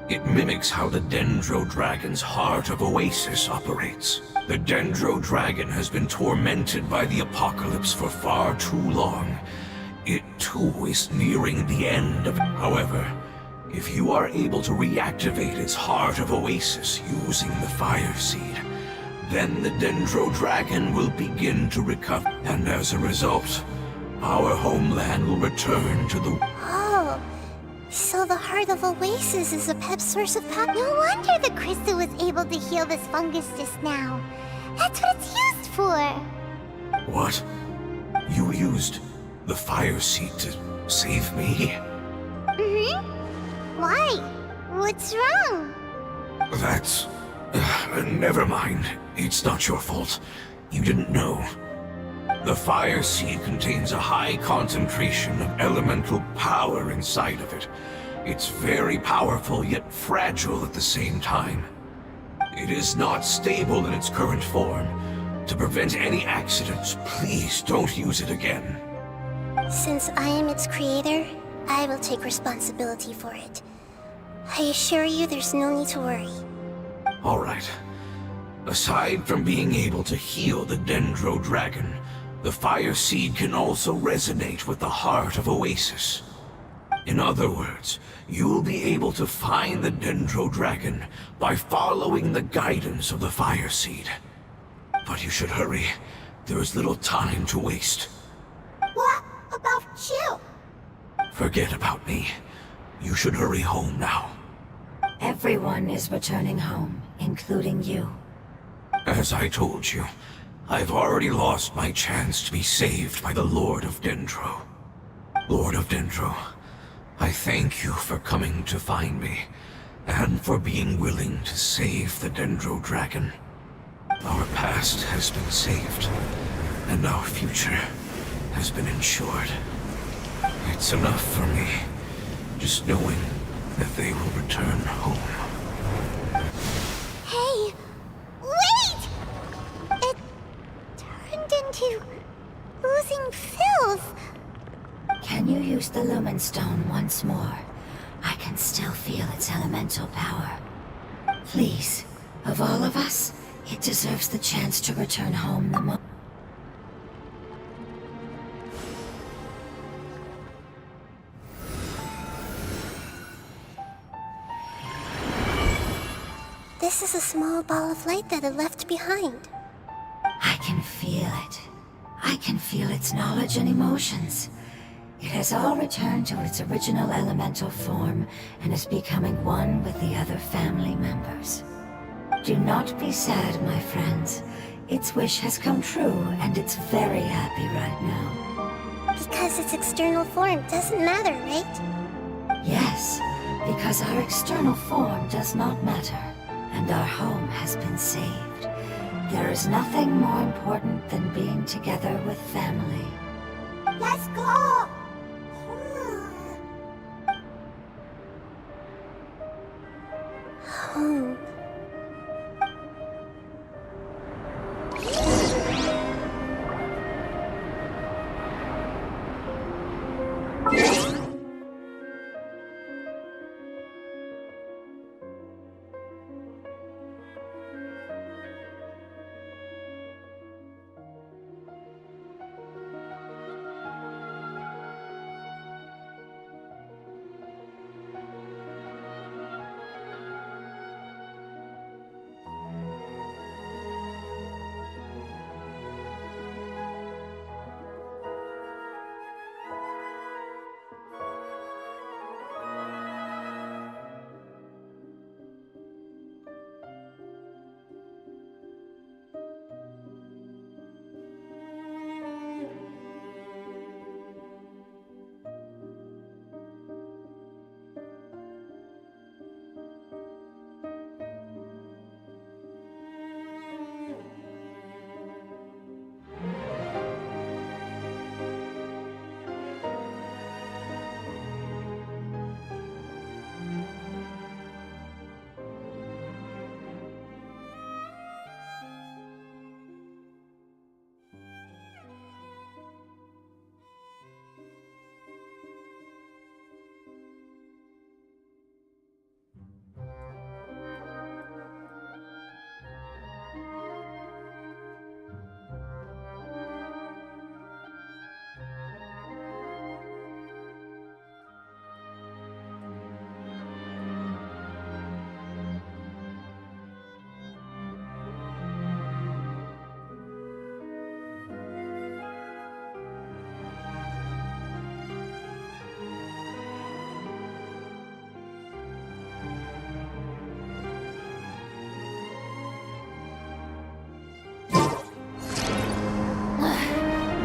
It mimics how the Dendro Dragon's Heart of Oasis operates. The Dendro Dragon has been tormented by the apocalypse for far too long. It too is nearing the end of it. However, if you are able to reactivate its Heart of Oasis using the Fire Seed, then the Dendro Dragon will begin to recover. And as a result, our homeland will return to the... Oh, so the Heart of Oasis is a pep source of power. No wonder the crystal was able to heal this fungus just now. That's what it's used for. What? You used the Fire Seed to save me? Why? What's wrong? That's... never mind. It's not your fault. You didn't know. The Fire Seed contains a high concentration of elemental power inside of it. It's very powerful, yet fragile at the same time. It is not stable in its current form. To prevent any accidents, please don't use it again. Since I am its creator, I will take responsibility for it. I assure you there's no need to worry. All right. Aside from being able to heal the Dendro Dragon, the Fire Seed can also resonate with the Heart of Oasis. In other words, you'll be able to find the Dendro Dragon by following the guidance of the Fire Seed. But you should hurry. There is little time to waste. What about you? Forget about me. You should hurry home now. Everyone is returning home, including you. As I told you, I've already lost my chance to be saved by the Lord of Dendro. Lord of Dendro, I thank you for coming to find me, and for being willing to save the Dendro Dragon. Our past has been saved, and our future has been ensured. It's enough for me, just knowing that they will return home. Hey, wait! It turned into oozing filth. Can you use the Lumen Stone once more? I can still feel its elemental power. Please, of all of us, it deserves the chance to return home the most. This is a small ball of light that it left behind. I can feel it. I can feel its knowledge and emotions. It has all returned to its original elemental form and is becoming one with the other family members. Do not be sad, my friends. Its wish has come true, and it's very happy right now. Because its external form doesn't matter, right? Yes, because our external form does not matter, and our home has been saved. There is nothing more important than being together with family. Let's go! Home.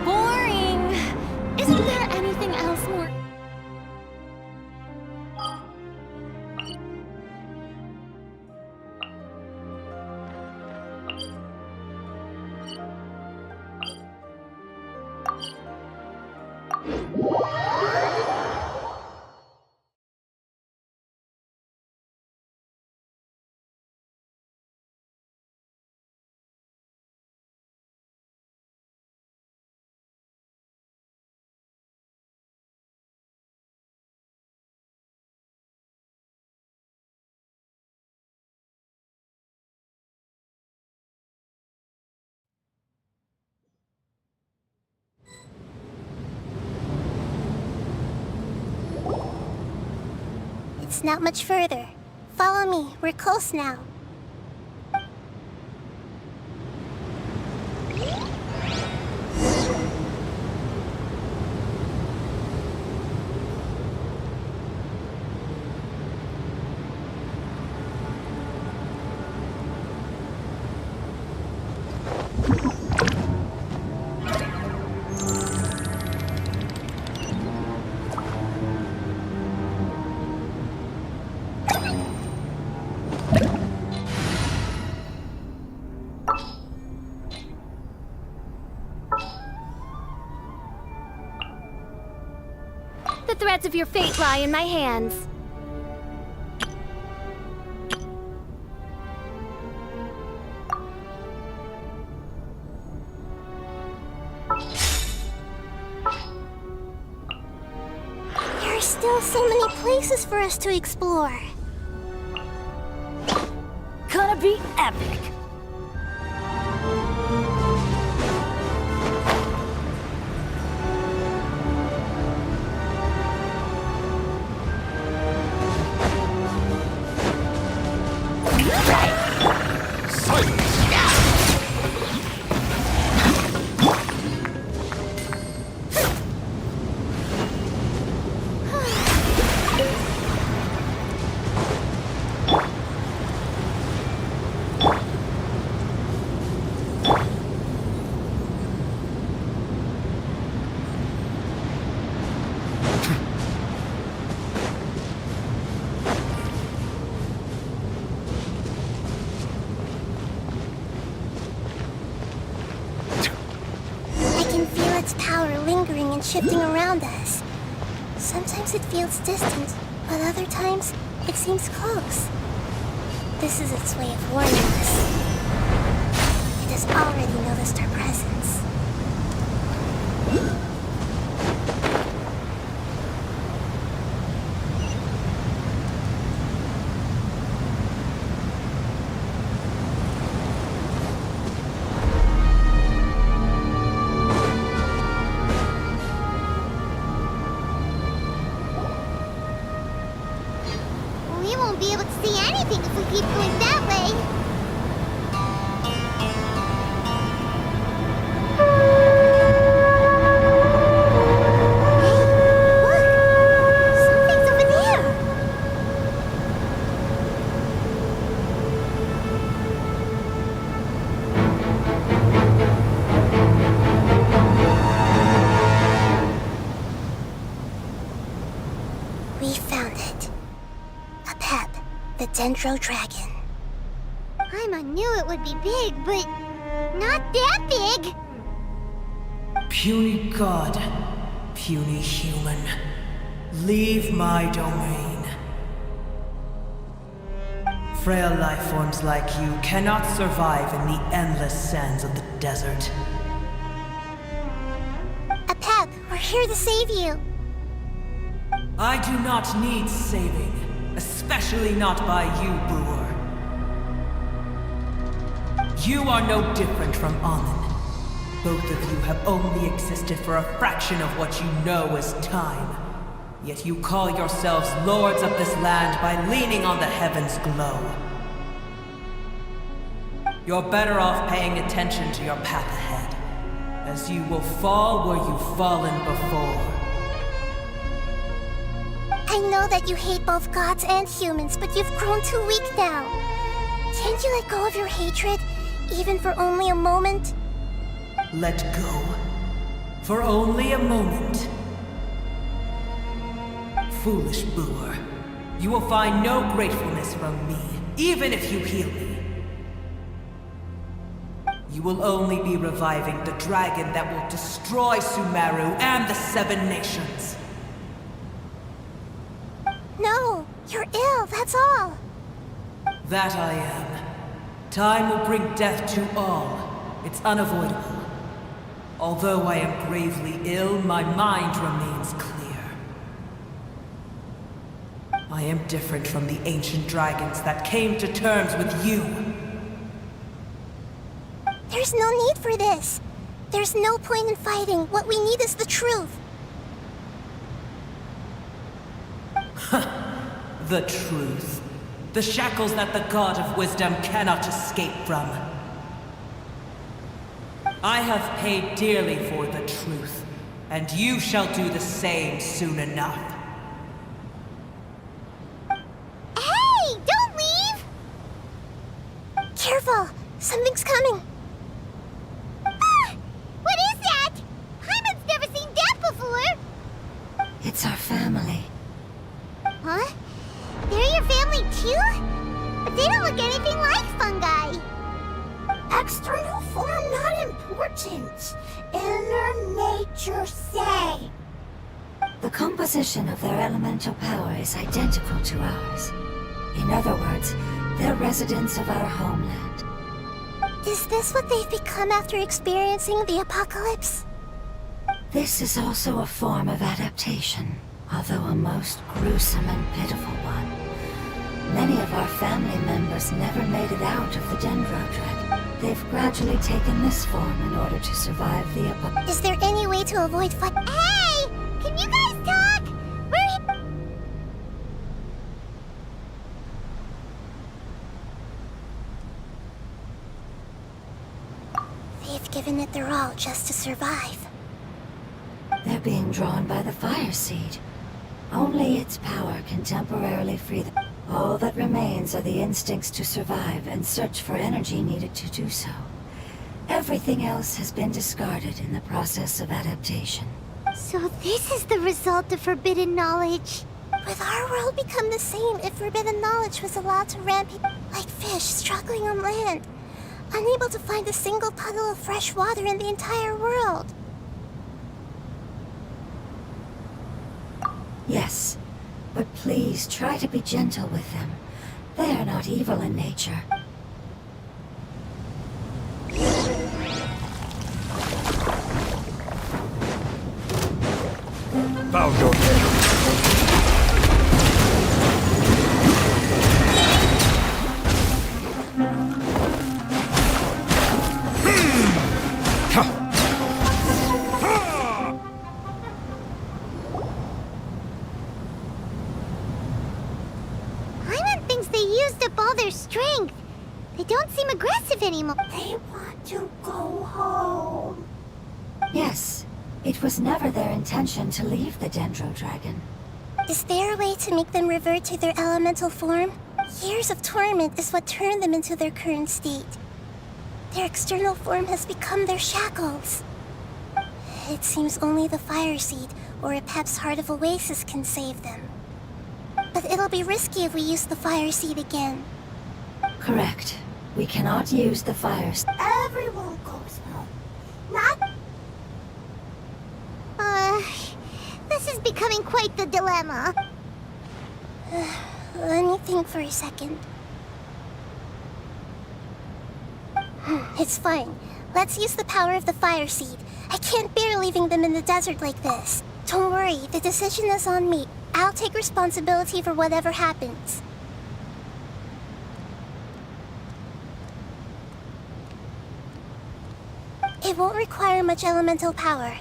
Boring! Isn't there anything else more... It's not much further. Follow me, we're close now. The threads of your fate lie in my hands. There are still so many places for us to explore. Gonna be epic! its power lingering and shifting around us. Sometimes it feels distant, but other times it seems close. This is its way of warning us. It has already noticed our presence. We won't be able to see anything if we keep going that way. Hey, look! Something's over there! We found it. A pep, the Dendro Dragon. Paimon knew it would be big, but not that big! Puny god, puny human, leave my domain. Frail life forms like you cannot survive in the endless sands of the desert. A pep, we're here to save you. I do not need saving, especially not by you, Brewer. You are no different from Amun. Both of you have only existed for a fraction of what you know as time. Yet you call yourselves lords of this land by leaning on the heavens' glow. You're better off paying attention to your path ahead, as you will fall where you've fallen before. I know that you hate both gods and humans, but you've grown too weak now. Can't you let go of your hatred, even for only a moment? Let go. For only a moment. Foolish Brewer. You will find no gratefulness from me, even if you heal me. You will only be reviving the dragon that will destroy Sumeru and the Seven Nations. No, you're ill, that's all. That I am. Time will bring death to all. It's unavoidable. Although I am gravely ill, my mind remains clear. I am different from the ancient dragons that came to terms with you. There's no need for this. There's no point in fighting. What we need is the truth. The truth. The shackles that the God of Wisdom cannot escape from. I have paid dearly for the truth, and you shall do the same soon enough. Hey! Don't leave! Careful! Something's coming! Ah! What is that? Paimon's never seen that before! It's our family. Huh? They're your family too? But they don't look anything like fungi. External form not important. Inner nature say. The composition of their elemental power is identical to ours. In other words, they're residents of our homeland. Is this what they've become after experiencing the apocalypse? This is also a form of adaptation, although a most gruesome and pitiful one. Many of our family members never made it out of the Dendro Dragon. They've gradually taken this form in order to survive the apocalypse. Is there any way to avoid fight? Hey! Can you guys talk? We're They've given it their all just to survive. They're being drawn by the fire seed. Only its power can temporarily free them. All that remains are the instincts to survive and search for energy needed to do so. Everything else has been discarded in the process of adaptation. So this is the result of forbidden knowledge. Would our world become the same if forbidden knowledge was allowed to rampage like fish struggling on land, unable to find a single puddle of fresh water in the entire world? Yes, but please try to be gentle with them. They are not evil in nature. Bow your head. Paimon thinks they used up all their strength. They don't seem aggressive anymore. They want to go home. Yes, it was never their intention to leave the Dendro Dragon. Is there a way to make them revert to their elemental form? Years of torment is what turned them into their current state. Their external form has become their shackles. It seems only the Fire Seed or a Pep's Heart of Oasis can save them. But it'll be risky if we use the Fire Seed again. Correct. We cannot use the Fire Seed. Everyone goes home. Not This is becoming quite the dilemma. Let me think for a second. It's fine. Let's use the power of the Fire Seed. I can't bear leaving them in the desert like this. Don't worry, the decision is on me. I'll take responsibility for whatever happens. It won't require much elemental power.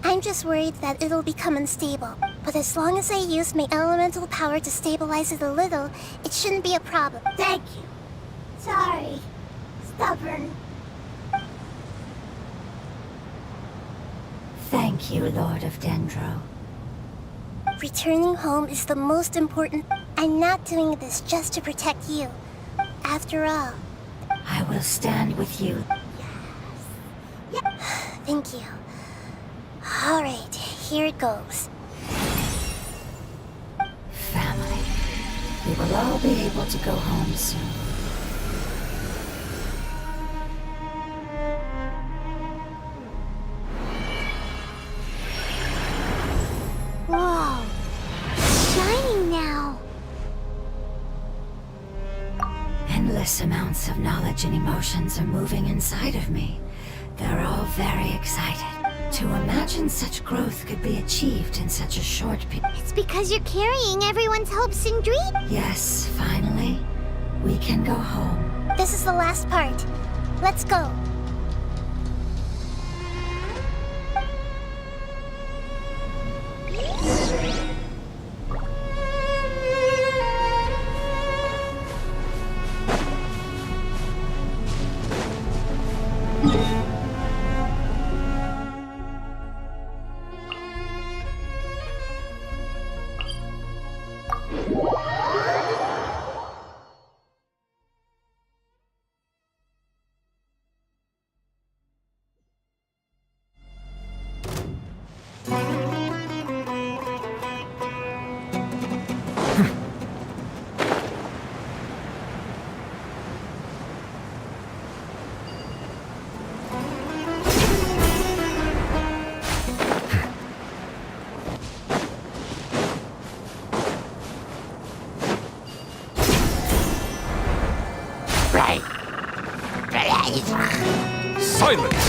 I'm just worried that it'll become unstable. But as long as I use my elemental power to stabilize it a little, it shouldn't be a problem. thank you. Sorry. Stubborn. Thank you, Lord of Dendro. Returning home is the most important. I'm not doing this just to protect you. After all, I will stand with you. thank you. Alright, here it goes. Family. We will all be able to go home soon. Whoa. It's shining now. Endless amounts of knowledge and emotions are moving inside of me. They're all very excited. To imagine such growth could be achieved in such a short period. It's because you're carrying everyone's hopes and dreams. Yes, finally, we can go home. This is the last part. Let's go. Silence!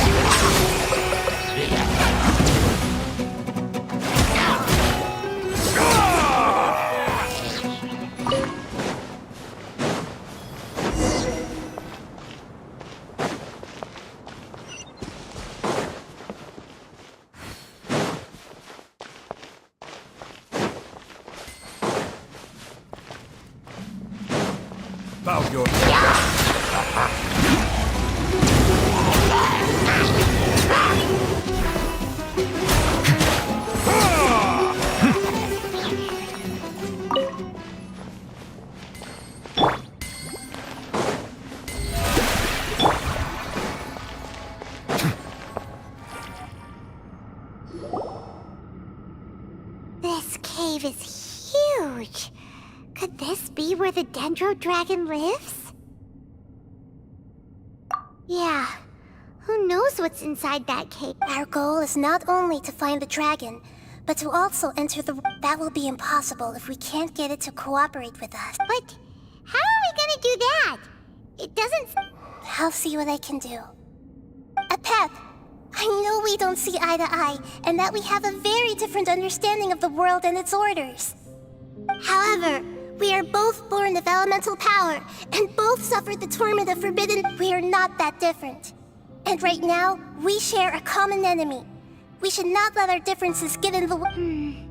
Bow your head. This cave is huge. Could this be where the Dendro Dragon lives? Yeah. Who knows what's inside that cave? Our goal is not only to find the dragon, But to also enter the... That will be impossible if we can't get it to cooperate with us. But how are we gonna do that? It doesn't... I'll see what I can do. Pep, I know we don't see eye to eye, and that we have a very different understanding of the world and its orders. However, we are both born of elemental power, and both suffered the torment of forbidden... We are not that different. And right now, we share a common enemy. We should not let our differences get in the way.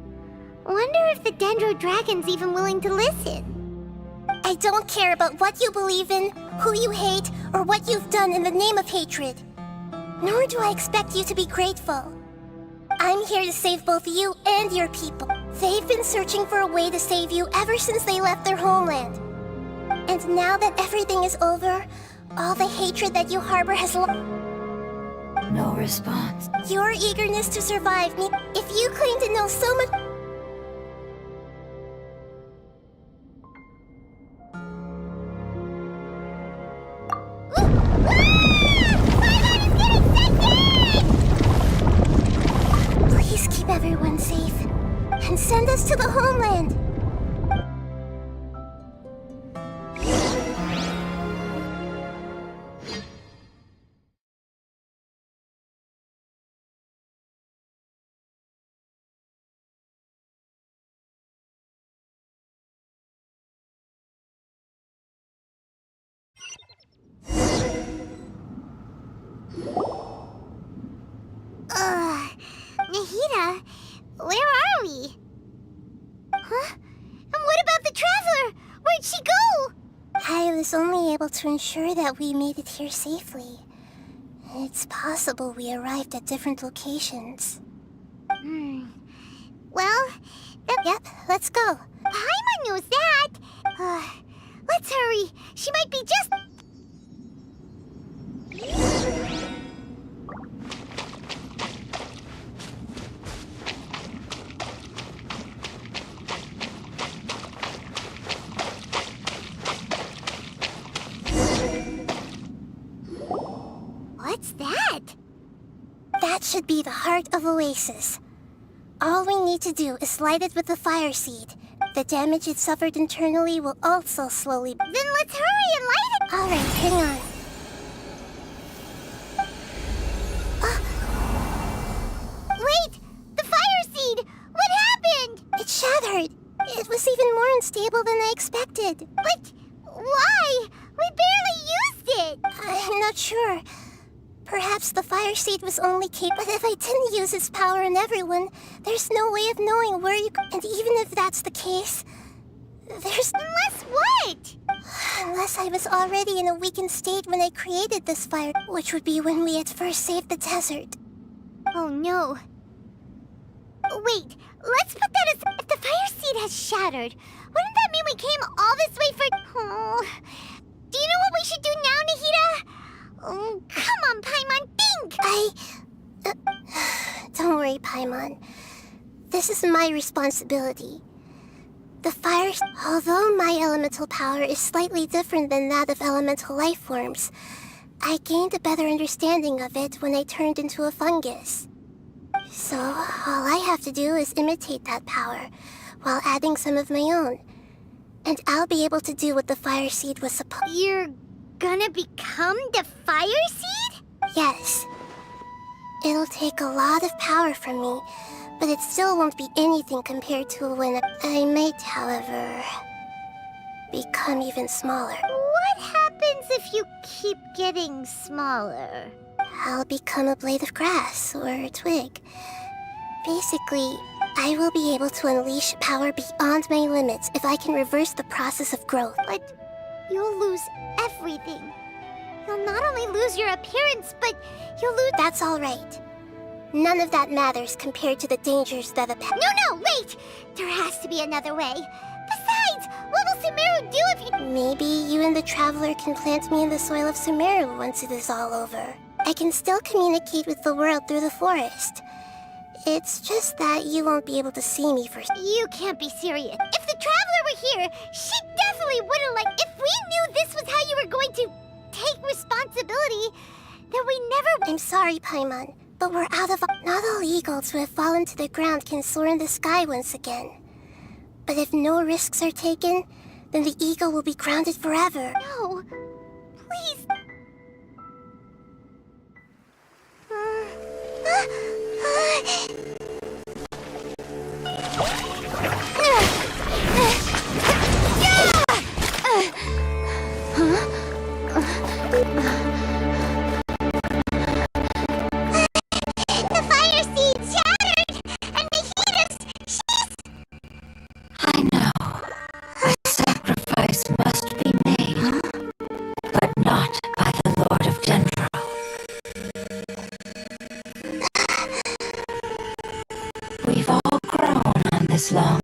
Wonder if the Dendro Dragon's even willing to listen. I don't care about what you believe in, who you hate, or what you've done in the name of hatred. Nor do I expect you to be grateful. I'm here to save both you and your people. They've been searching for a way to save you ever since they left their homeland. And now that everything is over, all the hatred that you harbor has No response. Your eagerness to survive me. If you claim to know so much... Please keep everyone safe. And send us to the homeland. Nahida, where are we? Huh? And what about the Traveler? Where'd she go? I was only able to ensure that we made it here safely. It's possible we arrived at different locations. Well, Yep, let's go. Paimon knows that. Let's hurry. She might be just... What's that? That should be the heart of Oasis. All we need to do is light it with the fire seed. The damage it suffered internally will also slowly... Then let's hurry and light it! Alright, hang on. Wait! The fire seed! What happened? It shattered. It was even more unstable than I expected. But why? We barely used it! I'm not sure. Perhaps the fire seed was only capable. But if I didn't use its power on everyone, there's no way of knowing where you... And even if that's the case, there's... Unless what? Unless I was already in a weakened state when I created this fire, which would be when we had first saved the desert. Oh no. Wait, let's put that as... If the fire seed has shattered, wouldn't that mean we came all this way for... Oh. Do you know what we should do now, Nahida? Oh, come on, Paimon, think! Don't worry, Paimon. This is my responsibility. The fire... Although my elemental power is slightly different than that of elemental life forms, I gained a better understanding of it when I turned into a fungus. So, all I have to do is imitate that power, while adding some of my own. And I'll be able to do what the fire seed was supposed... You're gonna become the fire seed? Yes. It'll take a lot of power from me, but it still won't be anything compared to when I might, however, become even smaller. What happens if you keep getting smaller? I'll become a blade of grass or a twig. Basically, I will be able to unleash power beyond my limits if I can reverse the process of growth. But you'll lose everything. You'll not only lose your appearance, but you'll lose... That's all right. None of that matters compared to the dangers that a No, wait! There has to be another way. Besides, what will Sumeru do if you... Maybe you and the Traveler can plant me in the soil of Sumeru once it is all over. I can still communicate with the world through the forest. It's just that you won't be able to see me for... You can't be serious. If the Traveler were here, she definitely wouldn't like... If we knew this was how you were going to take responsibility, then we never... I'm sorry, Paimon, but we're out of... Not all eagles who have fallen to the ground can soar in the sky once again. But if no risks are taken, then the eagle will be grounded forever. No, please. The fire seed shattered, and Nahida's, I know. A sacrifice must be made, but not by the Lord of Dendro. We've all grown on this long.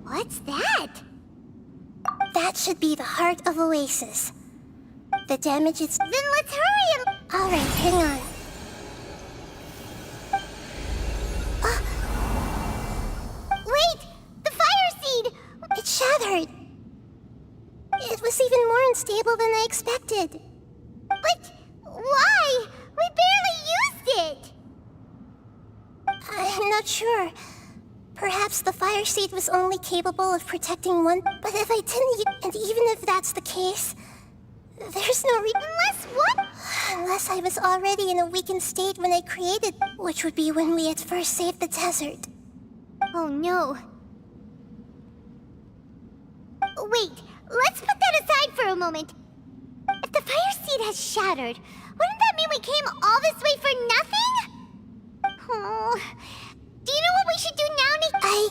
What's that? That should be the heart of Oasis. The damage is... then let's hurry and... Alright, hang on. Wait! The fire seed! It shattered. It was even more unstable than I expected. But why? We barely used it! I'm not sure. Perhaps the fire seed was only capable of protecting one, but if I didn't and even if that's the case, there's no Unless what? Unless I was already in a weakened state when I created, which would be when we had first saved the desert. Oh no. Wait, let's put that aside for a moment. If the fire seed has shattered, wouldn't that mean we came all this way for nothing? Oh, do you know what we should do now, I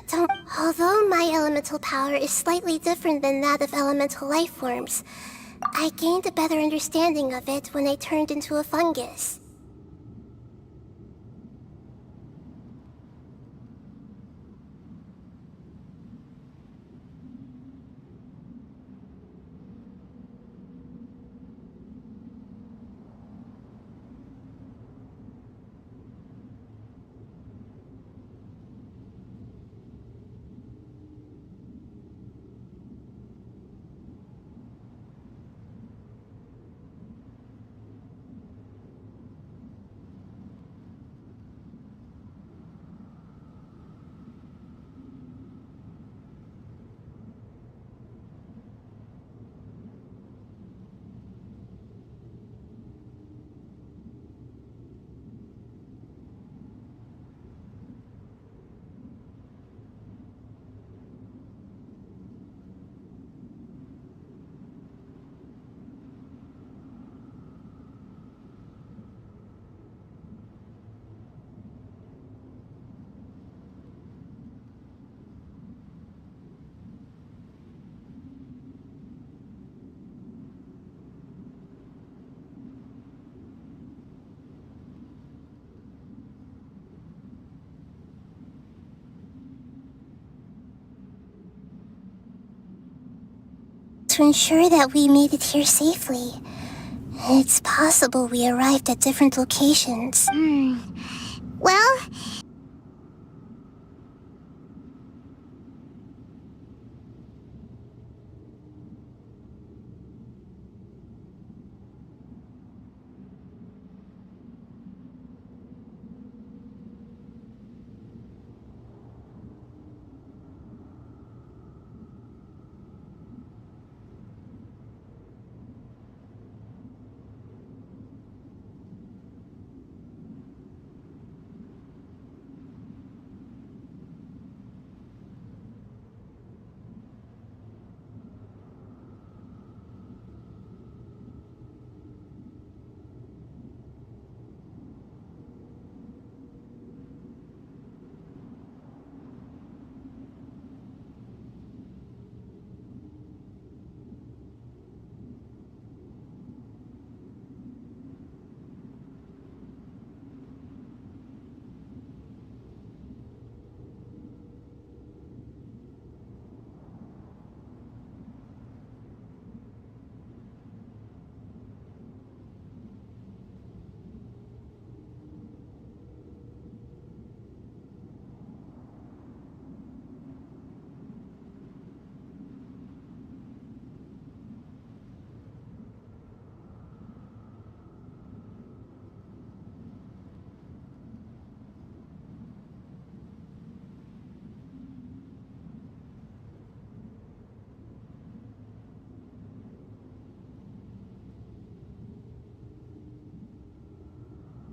don't... Although my elemental power is slightly different than that of elemental life forms, I gained a better understanding of it when I turned into a fungus. to ensure that we made it here safely. It's possible we arrived at different locations. Well...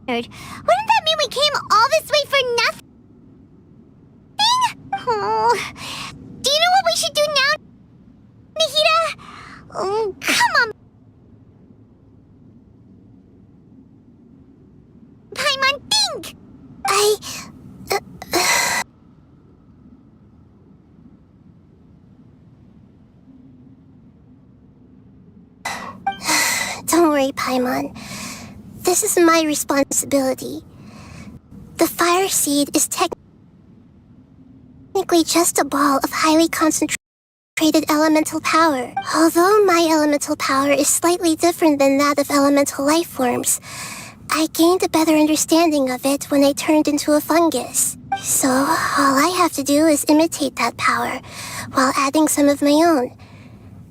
Wouldn't that mean we came all this way for nothing? Oh, do you know what we should do now, Nahida? Oh, come on. Paimon, think! Don't worry, Paimon. This is my responsibility. The fire seed is technically just a ball of highly concentrated elemental power. Although my elemental power is slightly different than that of elemental life forms, I gained a better understanding of it when I turned into a fungus. So all I have to do is imitate that power while adding some of my own.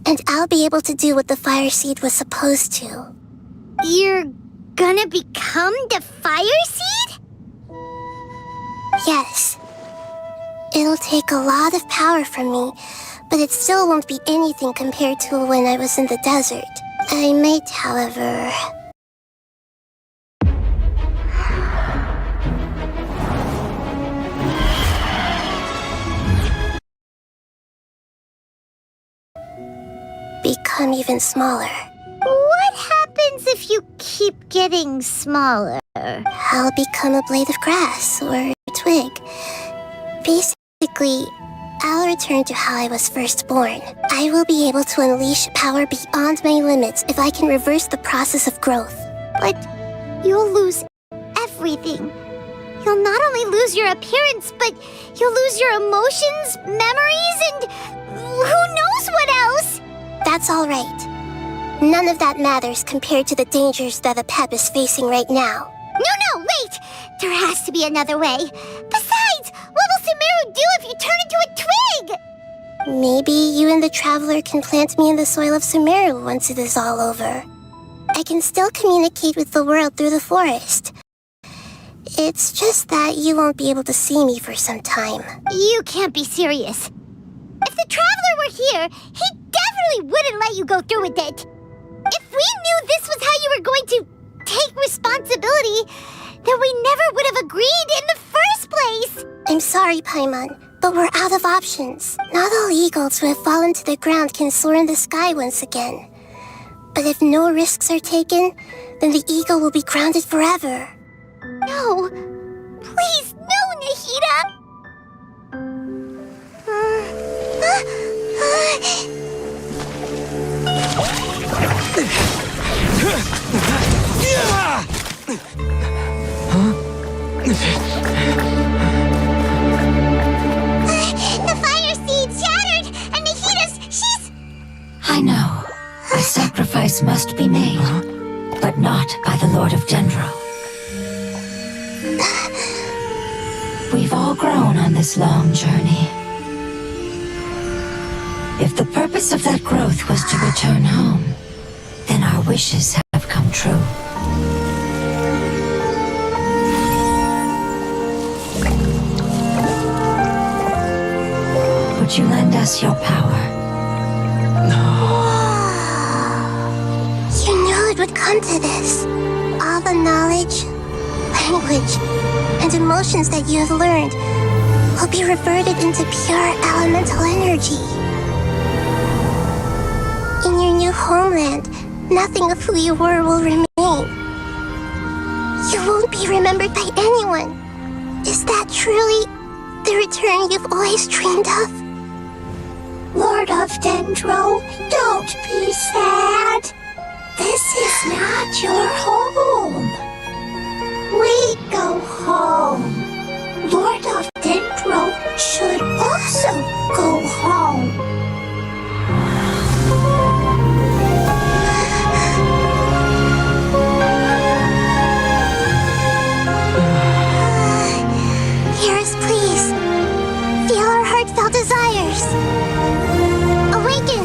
And I'll be able to do what the fire seed was supposed to. You're gonna become the fire seed? Yes. It'll take a lot of power from me, but it still won't be anything compared to when I was in the desert. I might, however... become even smaller. What happens if you keep getting smaller? I'll become a blade of grass or a twig. Basically, I'll return to how I was first born. I will be able to unleash power beyond my limits if I can reverse the process of growth. But you'll lose everything. You'll not only lose your appearance, but you'll lose your emotions, memories, and who knows what else? That's all right. None of that matters compared to the dangers that the Pep is facing right now. No, wait! There has to be another way. Besides, what will Sumeru do if you turn into a twig? Maybe you and the Traveler can plant me in the soil of Sumeru once it is all over. I can still communicate with the world through the forest. It's just that you won't be able to see me for some time. You can't be serious. If the Traveler were here, he definitely wouldn't let you go through with it. If we knew this was how you were going to take responsibility, then we never would have agreed in the first place. I'm sorry, Paimon, but we're out of options. Not all eagles who have fallen to the ground can soar in the sky once again. But if no risks are taken, then the eagle will be grounded forever. No. Please, no, Nahida! I know. must be made, but not by the Lord of Dendro. We've all grown on this long journey. If the purpose of that growth was to return home, then our wishes have come true. Would you lend us your power? You knew it would come to this. All the knowledge, language, and emotions that you have learned will be reverted into pure elemental energy. In your new homeland, nothing of who you were will remain. You won't be remembered by anyone. Is that truly the return you've always dreamed of? Lord of Dendro, don't be sad. This is not your home. We go home. Lord of Dendro should also go home. Hear us, please. Feel our heartfelt desires. Awaken!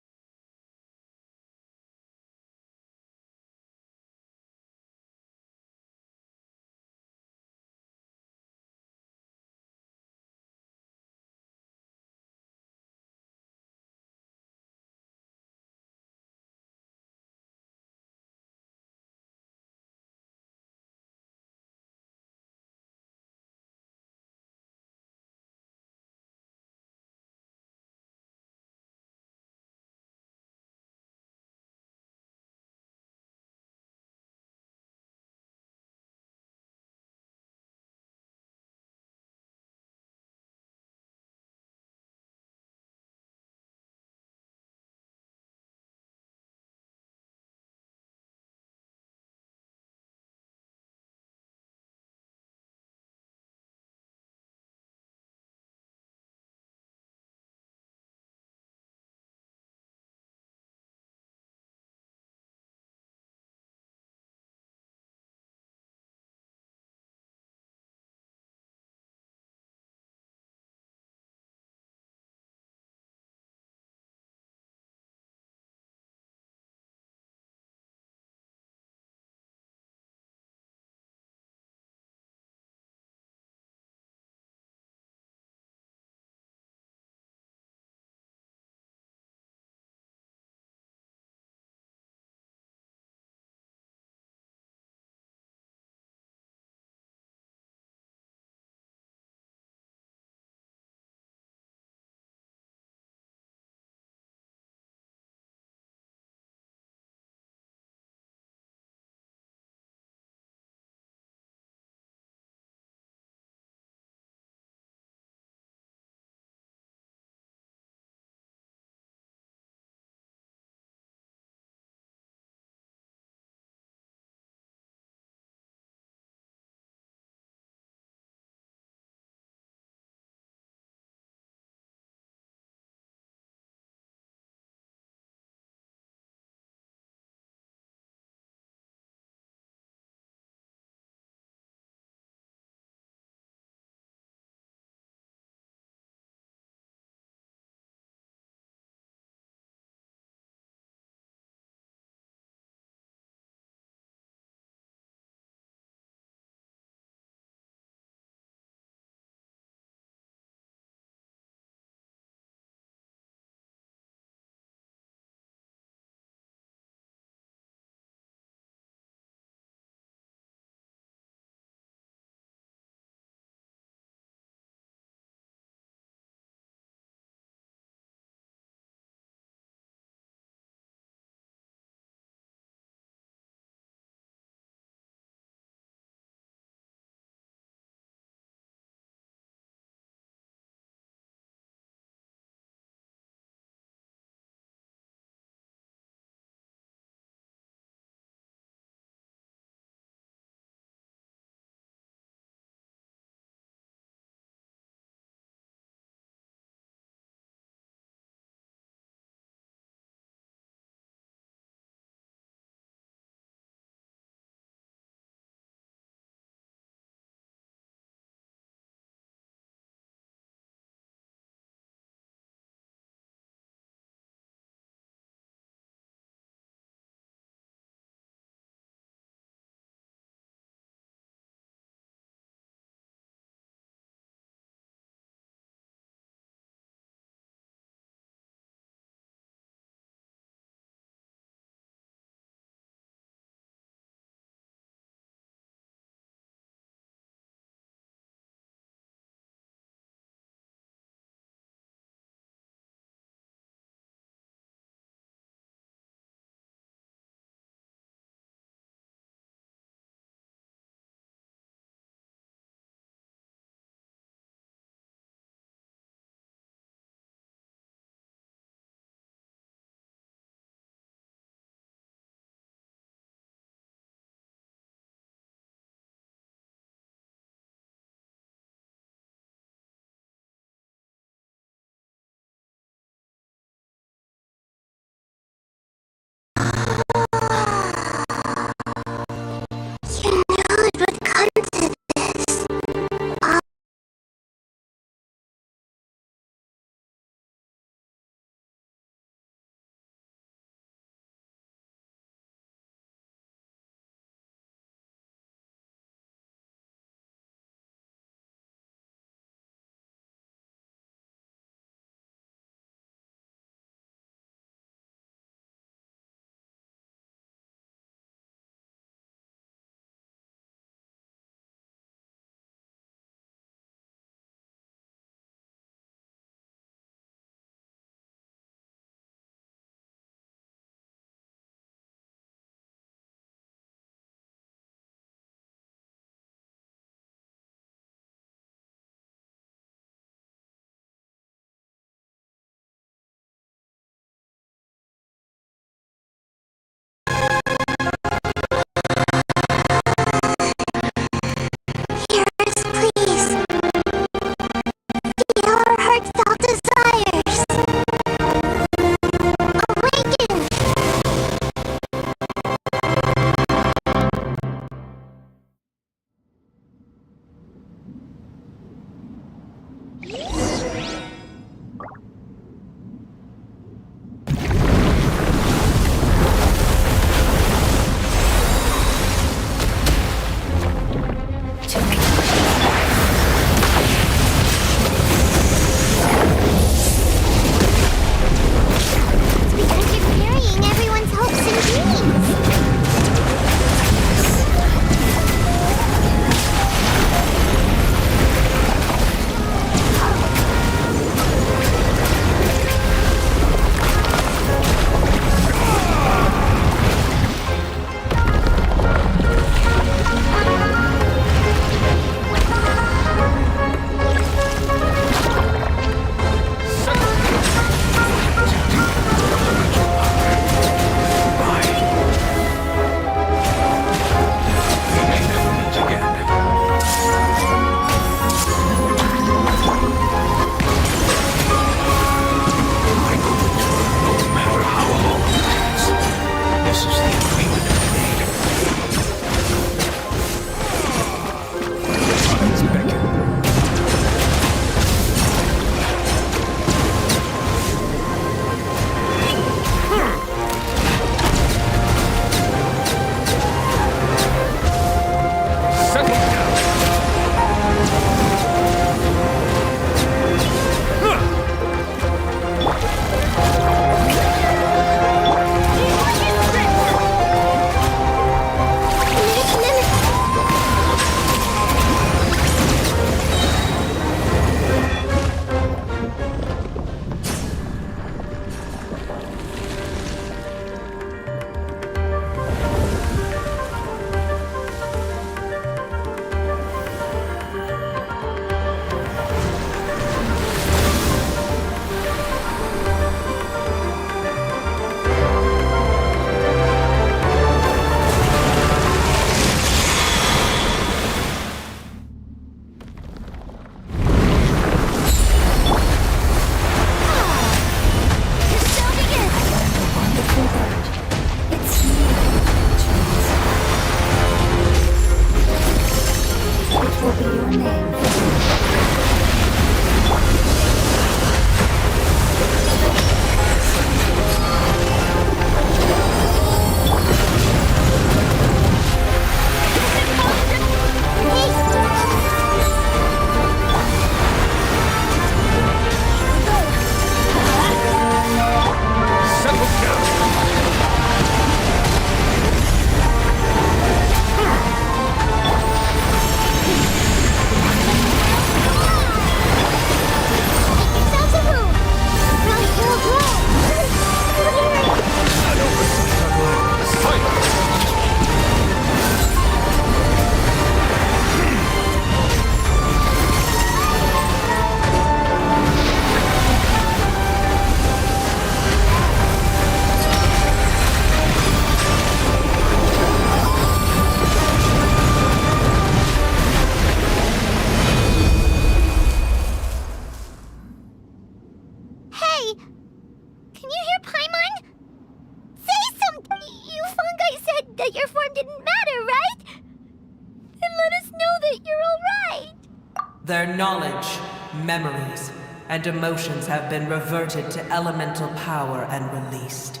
Their knowledge, memories, and emotions have been reverted to elemental power and released.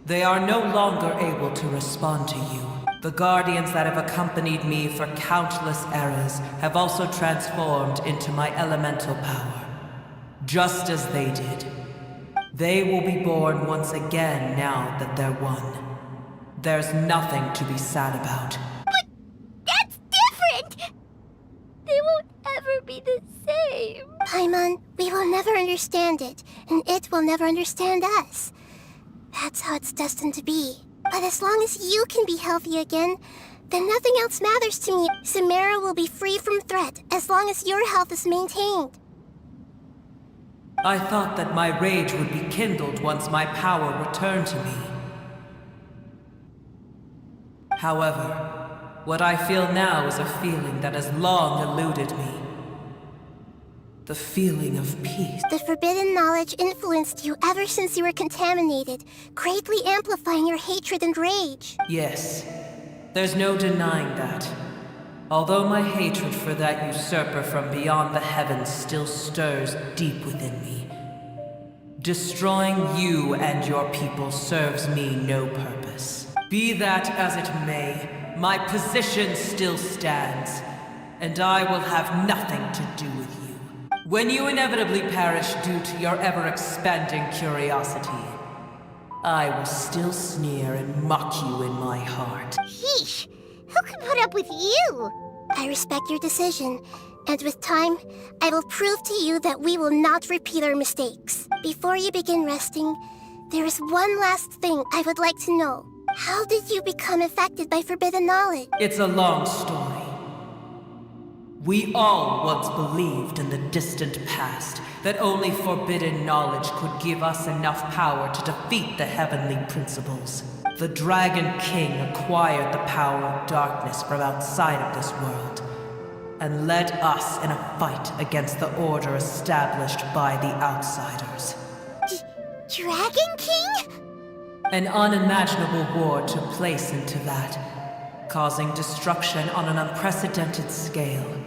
They are no longer able to respond to you. The guardians that have accompanied me for countless eras have also transformed into my elemental power, just as they did. They will be born once again now that they're one. There's nothing to be sad about. But that's different! They won't ever be the same. Paimon, we will never understand it, and it will never understand us. That's how it's destined to be. But as long as you can be healthy again, then nothing else matters to me. Samara will be free from threat as long as your health is maintained. I thought that my rage would be kindled once my power returned to me. However, what I feel now is a feeling that has long eluded me. The feeling of peace. The forbidden knowledge influenced you ever since you were contaminated, greatly amplifying your hatred and rage. Yes, there's no denying that. Although my hatred for that usurper from beyond the heavens still stirs deep within me. Destroying you and your people serves me no purpose. Be that as it may, my position still stands, and I will have nothing to do with you. When you inevitably perish due to your ever-expanding curiosity, I will still sneer and mock you in my heart. Yeesh! Who can put up with you? I respect your decision, and with time, I will prove to you that we will not repeat our mistakes. Before you begin resting, there is one last thing I would like to know. How did you become affected by forbidden knowledge? It's a long story. We all once believed in the distant past that only forbidden knowledge could give us enough power to defeat the heavenly principles. The Dragon King acquired the power of darkness from outside of this world, and led us in a fight against the order established by the outsiders. Dragon King? An unimaginable war took place into that, causing destruction on an unprecedented scale.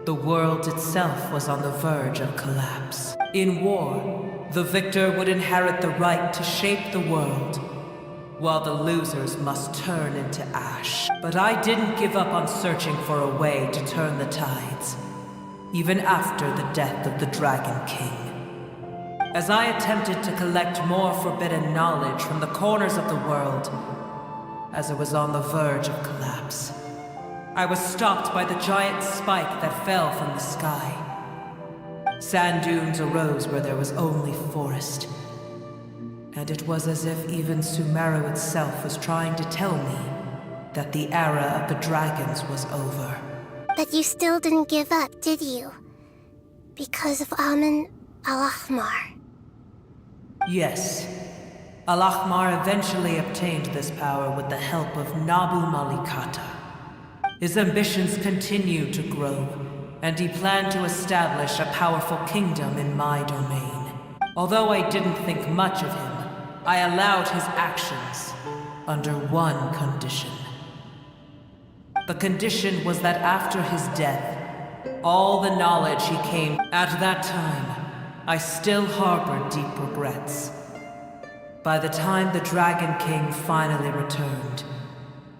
The world itself was on the verge of collapse. In war, the victor would inherit the right to shape the world, while the losers must turn into ash. But I didn't give up on searching for a way to turn the tides, even after the death of the Dragon King. As I attempted to collect more forbidden knowledge from the corners of the world, as it was on the verge of collapse, I was stopped by the giant spike that fell from the sky. Sand dunes arose where there was only forest. And it was as if even Sumeru itself was trying to tell me that the era of the dragons was over. But you still didn't give up, did you? Because of Amun Al-Ahmar. Yes. Al-Ahmar eventually obtained this power with the help of Nabu Malikata. His ambitions continued to grow, and he planned to establish a powerful kingdom in my domain. Although I didn't think much of him, I allowed his actions under one condition. The condition was that after his death, all the knowledge he came at that time, I still harbored deep regrets. By the time the Dragon King finally returned,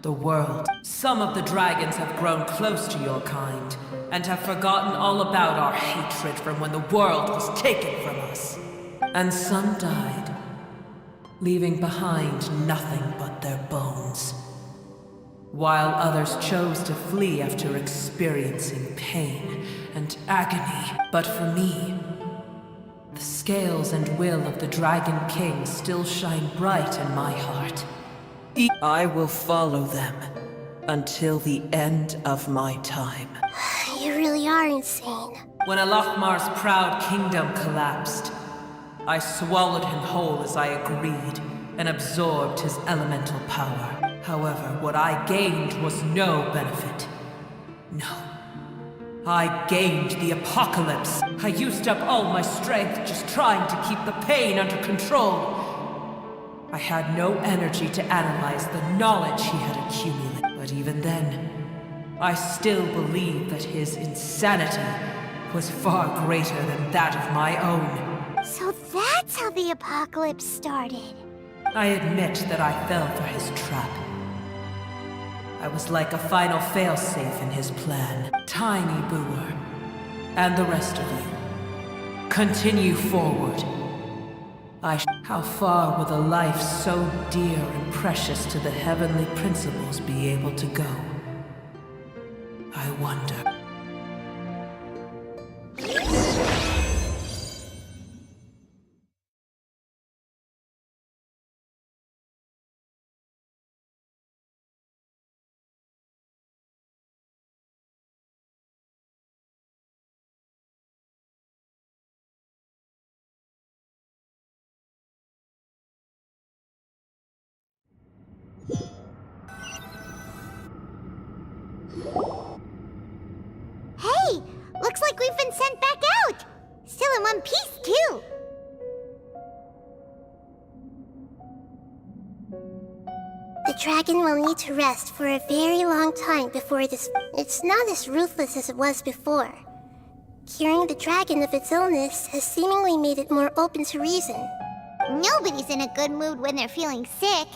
the world, some of the dragons have grown close to your kind, and have forgotten all about our hatred from when the world was taken from us. And some died, leaving behind nothing but their bones, while others chose to flee after experiencing pain and agony. But for me, the scales and will of the Dragon King still shine bright in my heart. I will follow them until the end of my time. You really are insane. When Al-Ahmar's proud kingdom collapsed, I swallowed him whole as I agreed, and absorbed his elemental power. However, what I gained was no benefit. No. I gained the apocalypse. I used up all my strength just trying to keep the pain under control. I had no energy to analyze the knowledge he had accumulated. But even then, I still believe that his insanity was far greater than that of my own. So that's how the apocalypse started. I admit that I fell for his trap. I was like a final failsafe in his plan. Tiny Booer, and the rest of you, continue forward. How far will a life so dear and precious to the heavenly principles be able to go? I wonder. Hey! Looks like we've been sent back out! Still in one piece, too! The dragon will need to rest for a very long time before it's not as ruthless as it was before. Curing the dragon of its illness has seemingly made it more open to reason. Nobody's in a good mood when they're feeling sick.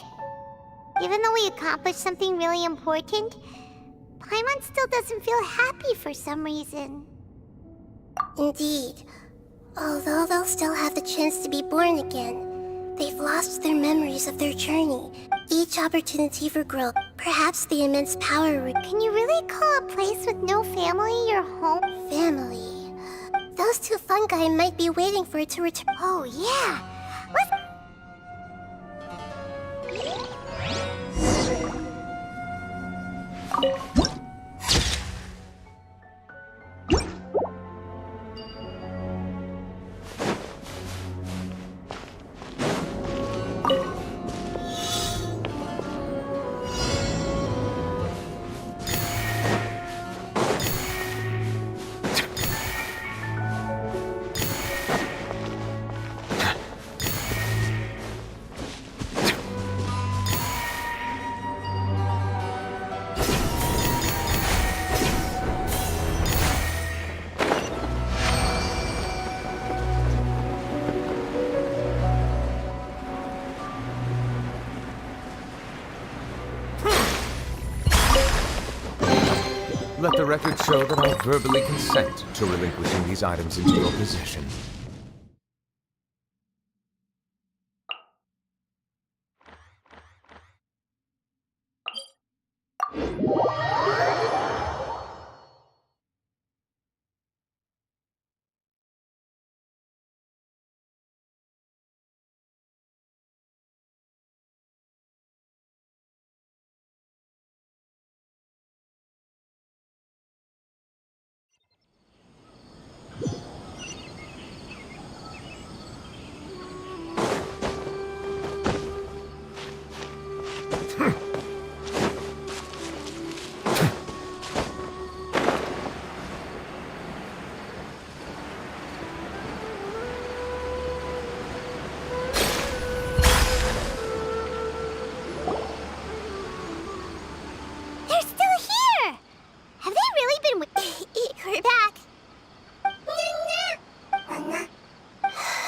Even though we accomplished something really important, Paimon still doesn't feel happy for some reason. Indeed. Although they'll still have the chance to be born again, they've lost their memories of their journey. Each opportunity for growth, perhaps the immense power. Can you really call a place with no family your home? Family. Those two fungi might be waiting for it to return. Oh, yeah. Let's... Let the record show that I verbally consent to relinquishing these items into your possession.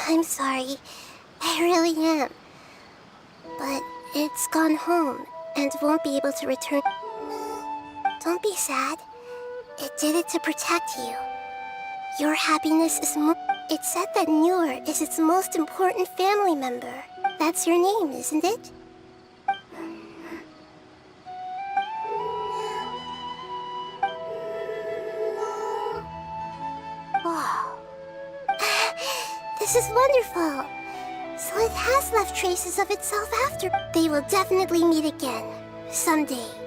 I'm sorry. I really am. But it's gone home and won't be able to return. Don't be sad. It did it to protect you. Your happiness is It said that Muir is its most important family member. That's your name, isn't it? Wow. This is wonderful. So it has left traces of itself after. They will definitely meet again. Someday.